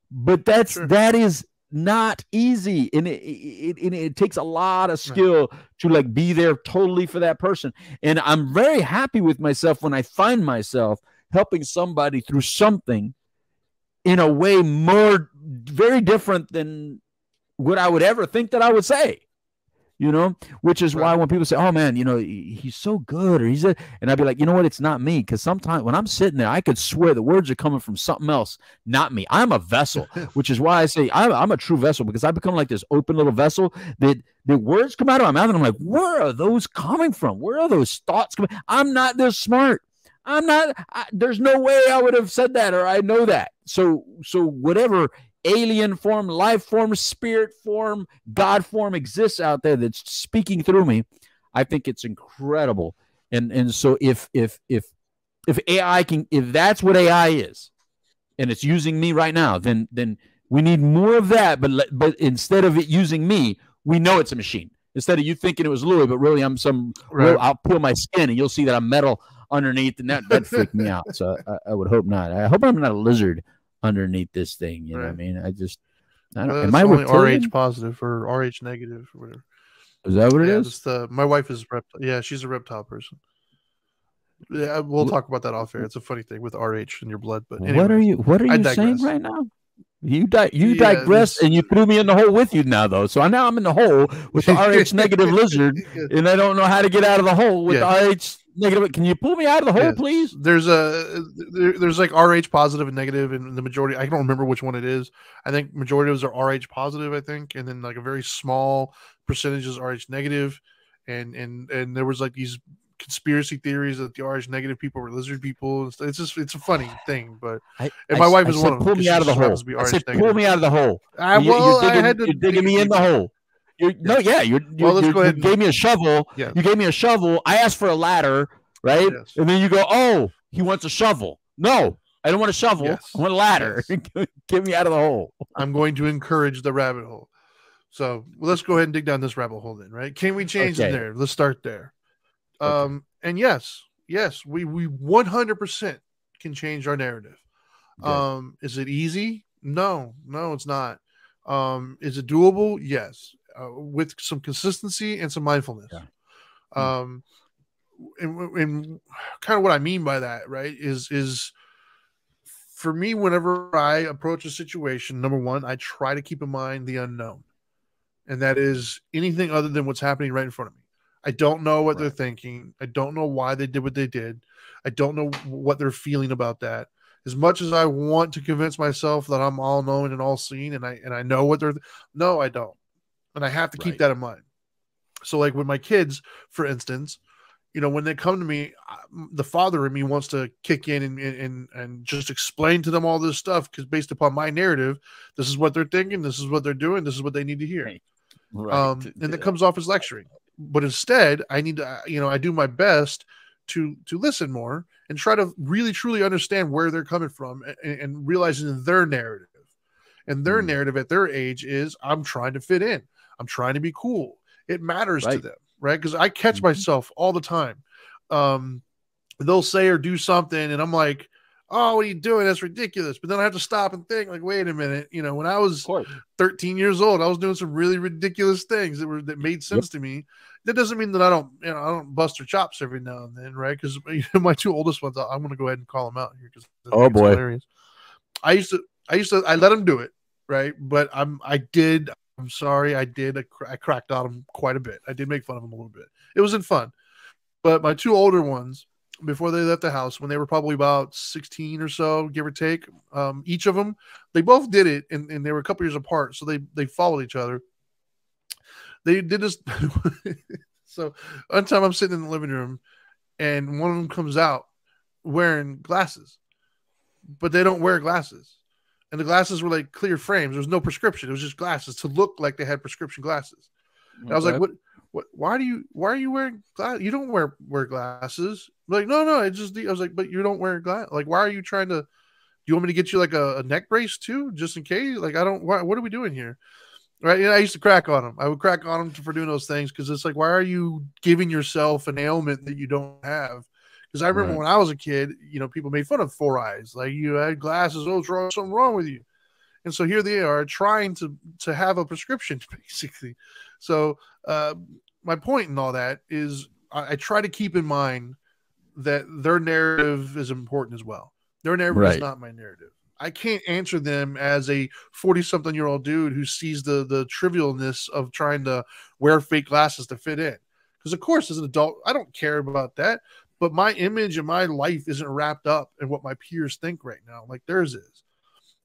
but that is not easy, and it takes a lot of skill to like be there totally for that person. And I'm very happy with myself when I find myself helping somebody through something in a way very different than what I would ever think that I would say, which is why when people say, oh man, he's so good, or and I'd be like, you know what? It's not me. Cause sometimes when I'm sitting there, I could swear the words are coming from something else, not me. I'm a vessel, which is why I say I'm a true vessel, because I become like this open little vessel that the words come out of my mouth. And I'm like, where are those coming from? Where are those thoughts coming? I'm not this smart. There's no way I would have said that, or I know that. So whatever alien form, life form, spirit form, God form exists out there that's speaking through me, I think it's incredible. And so if AI can, if that's what AI is, and it's using me right now, then we need more of that. But instead of it using me, we know it's a machine. Instead of you thinking it was Louis, but really I'm I'll peel my skin and you'll see that I'm metal underneath, and that freaked me out. So I would hope not. I hope I'm not a lizard underneath this thing. You know what I mean? I don't know. Am I
only RH positive or RH negative or whatever?
Is that what it is?
My wife is reptile. Yeah, she's a reptile person. Yeah, we'll talk about that off air. It's a funny thing with RH in your blood. But anyways,
what are you saying right now? You digress, and you threw me in the hole with you now, though. So now I'm in the hole with the RH negative lizard, and I don't know how to get out of the hole with the RH negative. Can you pull me out of the hole, please?
There's like RH positive and negative, and the majority, I don't remember which one it is. I think majority of those are RH positive, I think, and then like a very small percentage is RH negative, and there was like these conspiracy theories that the RH negative people were lizard people. It's a funny thing, but my wife is one of them.
Pull me out of the hole. I said, pull me out of the hole. You're digging me in the hole. You gave me a shovel. Yes. You gave me a shovel. I asked for a ladder, right? Yes. And then you go, oh, he wants a shovel. No, I don't want a shovel. Yes. I want a ladder. Yes. Get me out of the hole.
I'm going to encourage the rabbit hole. So let's go ahead and dig down this rabbit hole then, right? Can we change it there? Let's start there. And yes, we 100% can change our narrative. Okay. Is it easy? No, it's not. Is it doable? Yes. With some consistency and some mindfulness. Yeah. And kind of what I mean by that, right, is for me, whenever I approach a situation, number one, I try to keep in mind the unknown, and that is anything other than what's happening right in front of me. I don't know what they're thinking. I don't know why they did what they did. I don't know what they're feeling about that. As much as I want to convince myself that I'm all knowing and all seeing, and I know what they're, no, I don't. And I have to keep that in mind. So like with my kids, for instance, when they come to me, the father in me wants to kick in and just explain to them all this stuff, because based upon my narrative, this is what they're thinking, this is what they're doing, this is what they need to hear.
Right.
And it comes off as lecturing. But instead, I need to, I do my best to listen more and try to really truly understand where they're coming from, and realizing their narrative. And their narrative at their age is, I'm trying to fit in. I'm trying to be cool. It matters to them, right? Because I catch myself all the time. They'll say or do something, and I'm like, oh, what are you doing? That's ridiculous. But then I have to stop and think, like, wait a minute. When I was 13 years old, I was doing some really ridiculous things that made sense to me. That doesn't mean that I don't bust their chops every now and then, right? Because my two oldest ones, I'm going to go ahead and call them out here, because hilarious. I let them do it, right? But I'm sorry, I cracked on them quite a bit. I did make fun of them a little bit. It wasn't fun. But my two older ones, before they left the house, when they were probably about 16 or so, give or take, each of them, they both did it, and they were a couple years apart, so they followed each other. They did this. So one time I'm sitting in the living room, and one of them comes out wearing glasses, but they don't wear glasses. And the glasses were like clear frames. There was no prescription. It was just glasses to look like they had prescription glasses. And I was like, what, why are you wearing glasses? You don't wear glasses. I'm like, no, I was like, but you don't wear glasses. Like, why are you trying to, do you want me to get you like a neck brace too? Just in case? Like, what are we doing here? Right. And I used to crack on them. I would crack on them for doing those things. Cause it's like, why are you giving yourself an ailment that you don't have? Because I remember when I was a kid, people made fun of 4 eyes. Like, you had glasses. Oh, there's something wrong with you. And so here they are trying to have a prescription, basically. So my point in all that is I try to keep in mind that their narrative is important as well. Their narrative is not my narrative. I can't answer them as a 40-something-year-old dude who sees the trivialness of trying to wear fake glasses to fit in. Because, of course, as an adult, I don't care about that. But my image and my life isn't wrapped up in what my peers think right now, like theirs is.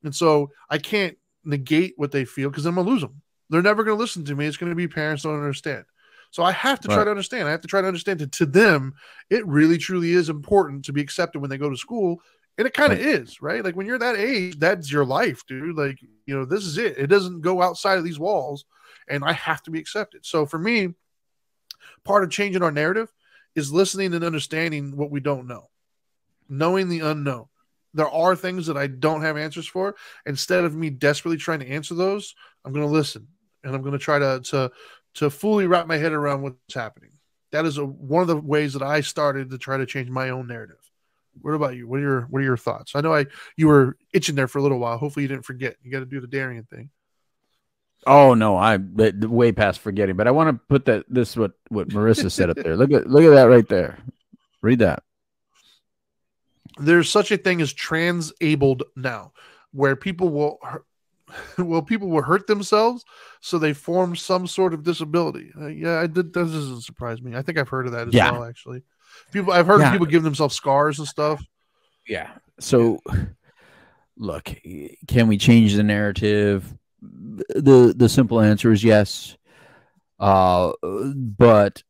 And so I can't negate what they feel, because I'm going to lose them. They're never going to listen to me. It's going to be parents don't understand. So I have to try to understand. I have to try to understand that to them, it really, truly is important to be accepted when they go to school. And it kind of is, right? Like, when you're that age, that's your life, dude. Like, this is it. It doesn't go outside of these walls, and I have to be accepted. So for me, part of changing our narrative is listening and understanding what we don't know, knowing the unknown. There are things that I don't have answers for. Instead of me desperately trying to answer those, I'm going to listen, and I'm going to try to fully wrap my head around what's happening. That is one of the ways that I started to try to change my own narrative. What about you? What are your thoughts? I know you were itching there for a little while. Hopefully you didn't forget. You got to do the Darian thing.
Oh no, I'm way past forgetting. But I want to put what Marissa said up there. Look at that right there. Read that.
There's such a thing as transabled now, where people will hurt themselves, so they form some sort of disability. That doesn't surprise me. I think I've heard of that as well. Actually, I've heard of people give themselves scars and stuff.
Yeah. So, look, can we change the narrative? The simple answer is yes. But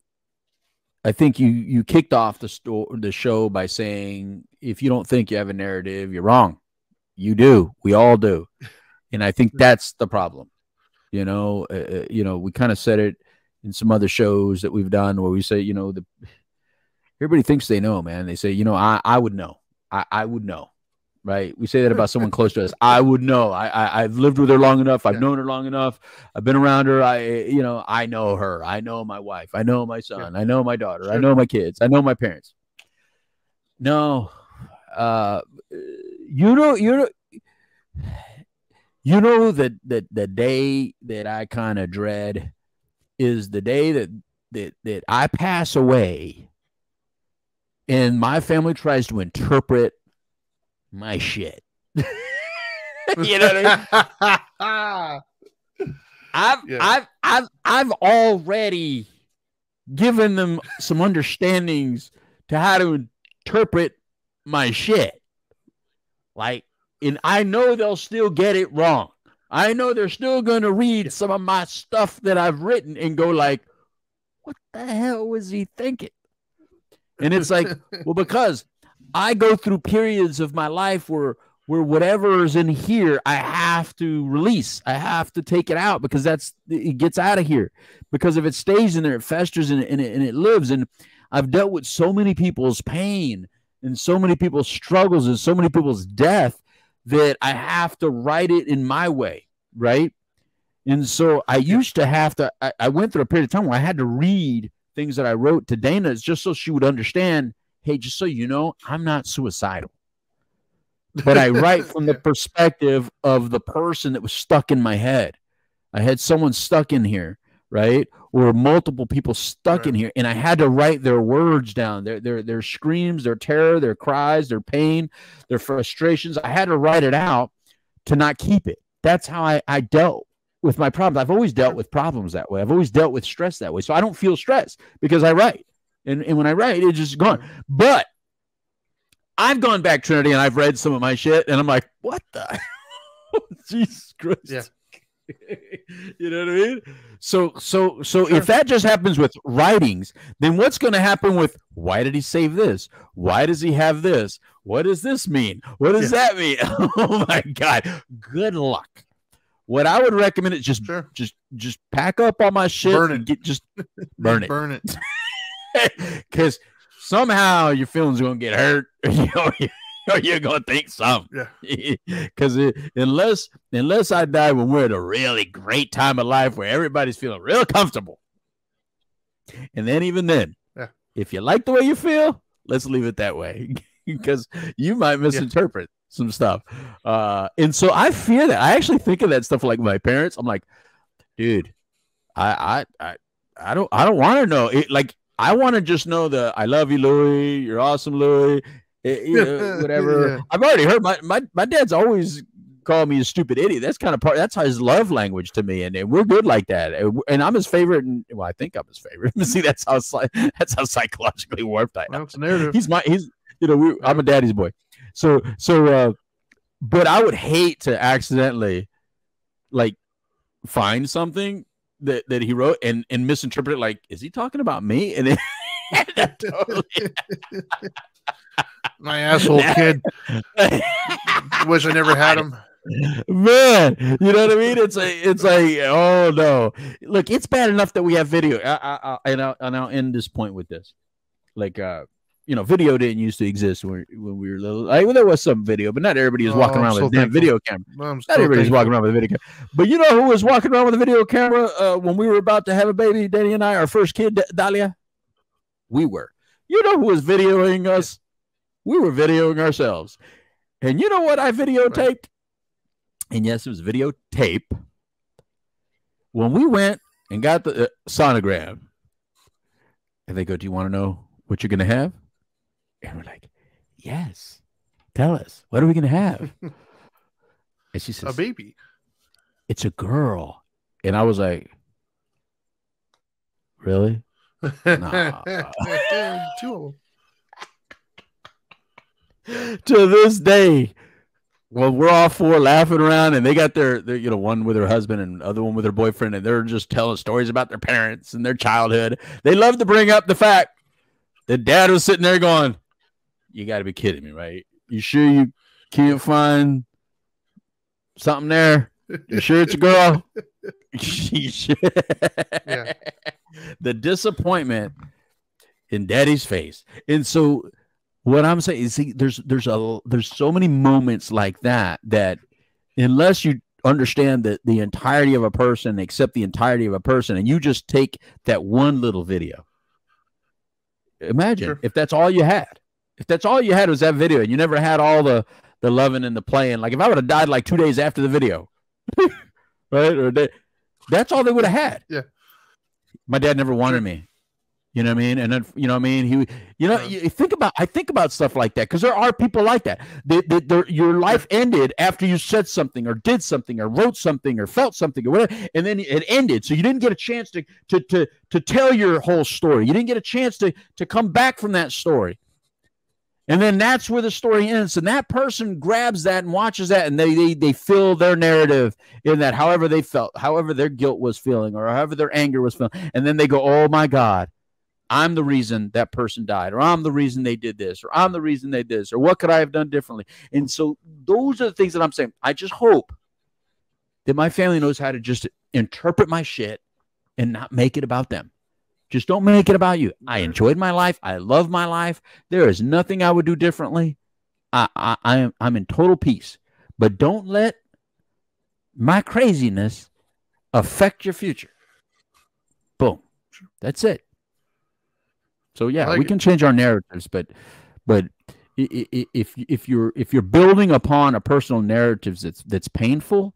I think you kicked off the show by saying, if you don't think you have a narrative, you're wrong. You do. We all do. And I think that's the problem. We kind of said it in some other shows that we've done where we say, everybody thinks they know, man. They say, I would know. I would know. Right. We say that about someone close to us. I would know. I've lived with her long enough. I've known her long enough. I've been around her. I know her. I know my wife. I know my son. I know my daughter. I know my kids. I know my parents. No. That the day that I kind of dread is the day that I pass away and my family tries to interpret my shit. You know what I mean? I've already given them some understandings to how to interpret my shit. Like, and I know they'll still get it wrong. I know they're still going to read some of my stuff that I've written and go like, what the hell was he thinking? And it's like, well, because I go through periods of my life where whatever is in here, I have to release. I have to take it out because it gets out of here. Because if it stays in there, it festers and it lives. And I've dealt with so many people's pain and so many people's struggles and so many people's death that I have to write it in my way, right? And so I used to have to, I went through a period of time where I had to read things that I wrote to Dana just so she would understand, hey, just so you know, I'm not suicidal. But I write from the perspective of the person that was stuck in my head. I had someone stuck in here, right? Or multiple people stuck in here, and I had to write their words down, their screams, their terror, their cries, their pain, their frustrations. I had to write it out to not keep it. That's how I dealt with my problems. I've always dealt with problems that way. I've always dealt with stress that way. So I don't feel stress because I write. And when I write, it's just gone. But I've gone back, Trinity, and I've read some of my shit, and I'm like, what the? Jesus Christ.
Yeah.
You know what I mean? So if that just happens with writings, then what's going to happen with, why did he save this? Why does he have this? What does this mean? What does that mean? Oh my God. Good luck. What I would recommend is just pack up all my shit.
Burn it.
Just burn it.
Burn it.
Because somehow your feelings are going to get hurt. Or you're going to think something. Yeah. Because unless I die when we're at a really great time of life where everybody's feeling real comfortable. And then even then, if you like the way you feel, let's leave it that way. Because you might misinterpret some stuff. And so I fear that. I actually think of that stuff like my parents. I'm like, dude, I don't want to know. I want to just know the I love you, Louie. You're awesome, Louie. Whatever. I've already heard my dad's always called me a stupid idiot. That's kind of that's his love language to me, and we're good like that. And I'm his favorite. And well, I think I'm his favorite. See, that's how psychologically warped I am.
That's narrative.
I'm a daddy's boy. So, but I would hate to accidentally find something that he wrote and misinterpret it. Like, is he talking about me? And then totally.
My asshole kid. Wish I never had him.
Man, you know what I mean? It's like, oh no. Look, it's bad enough that we have video. And I'll end this point with this. Video didn't used to exist when we were little. There was some video, but not everybody was walking around with a damn video camera. Not everybody's walking around with a video camera. But you know who was walking around with a video camera when we were about to have a baby, Danny and I, our first kid, Dahlia? We were. You know who was videoing us? We were videoing ourselves. And you know what I videotaped? Right. And yes, it was videotape. When we went and got the sonogram, and they go, do you want to know what you're going to have? And we're like, yes. Tell us. What are we going to have? And she says,
a baby.
It's a girl. And I was like, really? Nah.
Two of them.
To this day, well, we're all four laughing around, and they got their one with her husband and the other one with her boyfriend, and they're just telling stories about their parents and their childhood. They love to bring up the fact that dad was sitting there going, you got to be kidding me, right? You sure you can't find something there? You sure it's a girl? Yeah. The disappointment in daddy's face. And so what I'm saying is, there's so many moments like that unless you understand the entirety of a person, accept the entirety of a person, and you just take that one little video. Imagine if that's all you had. If that's all you had was that video, and you never had all the loving and the playing. Like if I would have died like 2 days after the video, right? That's all they would have had.
Yeah.
My dad never wanted me. You know what I mean? And then, you know what I mean? I think about stuff like that, because there are people like that. Your life ended after you said something or did something or wrote something or felt something or whatever, and then it ended. So you didn't get a chance to tell your whole story. You didn't get a chance to come back from that story. And then that's where the story ends. And that person grabs that and watches that, and they fill their narrative in that, however they felt, however their guilt was feeling, or however their anger was feeling. And then they go, oh my God, I'm the reason that person died, or I'm the reason they did this, or I'm the reason they did this, or what could I have done differently? And so those are the things that I'm saying. I just hope that my family knows how to just interpret my shit and not make it about them. Just don't make it about you. I enjoyed my life. I love my life. There is nothing I would do differently. I'm in total peace. But don't let my craziness affect your future. Boom. That's it. So yeah, we can change our narratives, but if you're building upon a personal narrative that's painful,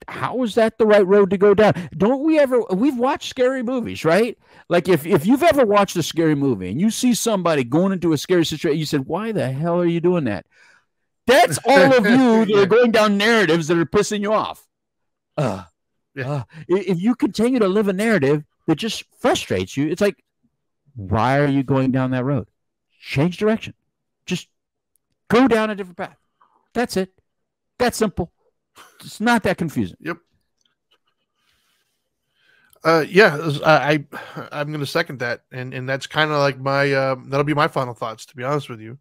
how is that the right road to go down? We've watched scary movies, right? Like if you've ever watched a scary movie and you see somebody going into a scary situation, you said, why the hell are you doing that? That's all of you that are going down narratives that are pissing you off. If you continue to live a narrative that just frustrates you, it's like, why are you going down that road? Change direction. Just go down a different path. That's it. That's simple. It's not that confusing.
Yep. I'm going to second that, and that's kind of like my that'll be my final thoughts, to be honest with you.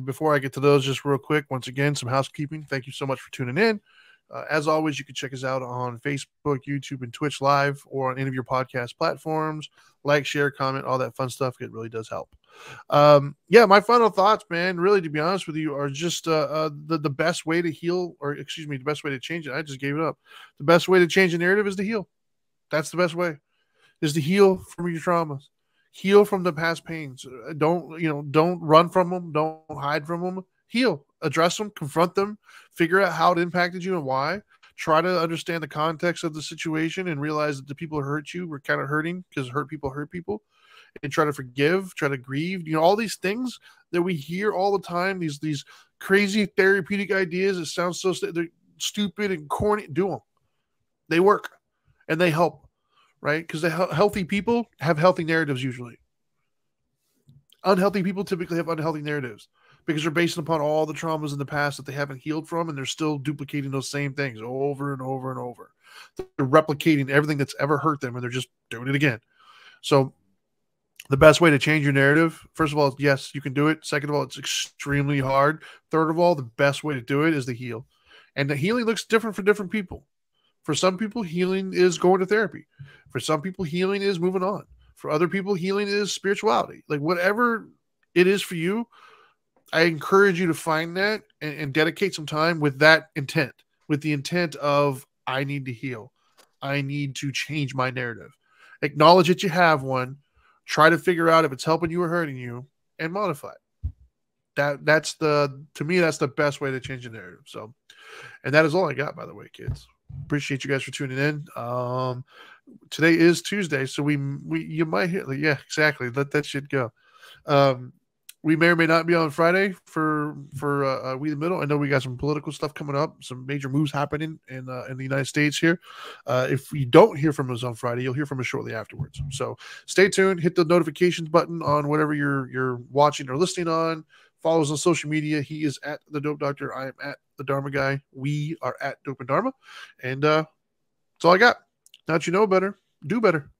Before I get to those, just real quick, once again, some housekeeping. Thank you so much for tuning in. As always, you can check us out on Facebook, YouTube, and Twitch live, or on any of your podcast platforms. Like, share, comment, all that fun stuff. It really does help. My final thoughts, man, really, to be honest with you, are just the best way to heal, or excuse me, the best way to change it. I just gave it up. The best way to change a narrative is to heal. That's the best way, is to heal from your traumas, heal from the past pains. Don't run from them. Don't hide from them. Heal, address them, confront them, figure out how it impacted you and why. Try to understand the context of the situation and realize that the people who hurt you were kind of hurting, because hurt people, and try to forgive, try to grieve. All these things that we hear all the time, these crazy therapeutic ideas that sound so they're stupid and corny. Do them. They work and they help, right? Because the healthy people have healthy narratives usually. Unhealthy people typically have unhealthy narratives, because they're based upon all the traumas in the past that they haven't healed from, and they're still duplicating those same things over and over and over. They're replicating everything that's ever hurt them, and they're just doing it again. So the best way to change your narrative, first of all, yes, you can do it. Second of all, it's extremely hard. Third of all, the best way to do it is to heal. And the healing looks different for different people. For some people, healing is going to therapy. For some people, healing is moving on. For other people, healing is spirituality. Like, whatever it is for you, I encourage you to find that and dedicate some time with that intent, with the intent of, I need to heal. I need to change my narrative. Acknowledge that you have one. Try to figure out if it's helping you or hurting you, and modify it. To me, that's the best way to change the narrative. So, and that is all I got, by the way, kids. Appreciate you guys for tuning in. Today is Tuesday, so you might hear, yeah, exactly. Let that shit go. We may or may not be on Friday for We the Middle. I know we got some political stuff coming up, some major moves happening in the United States here. If you don't hear from us on Friday, you'll hear from us shortly afterwards. So stay tuned. Hit the notifications button on whatever you're watching or listening on. Follow us on social media. He is at the Dope Doctor. I am at the Dharma Guy. We are at Dope and Dharma. And that's all I got. Now that you know better, do better.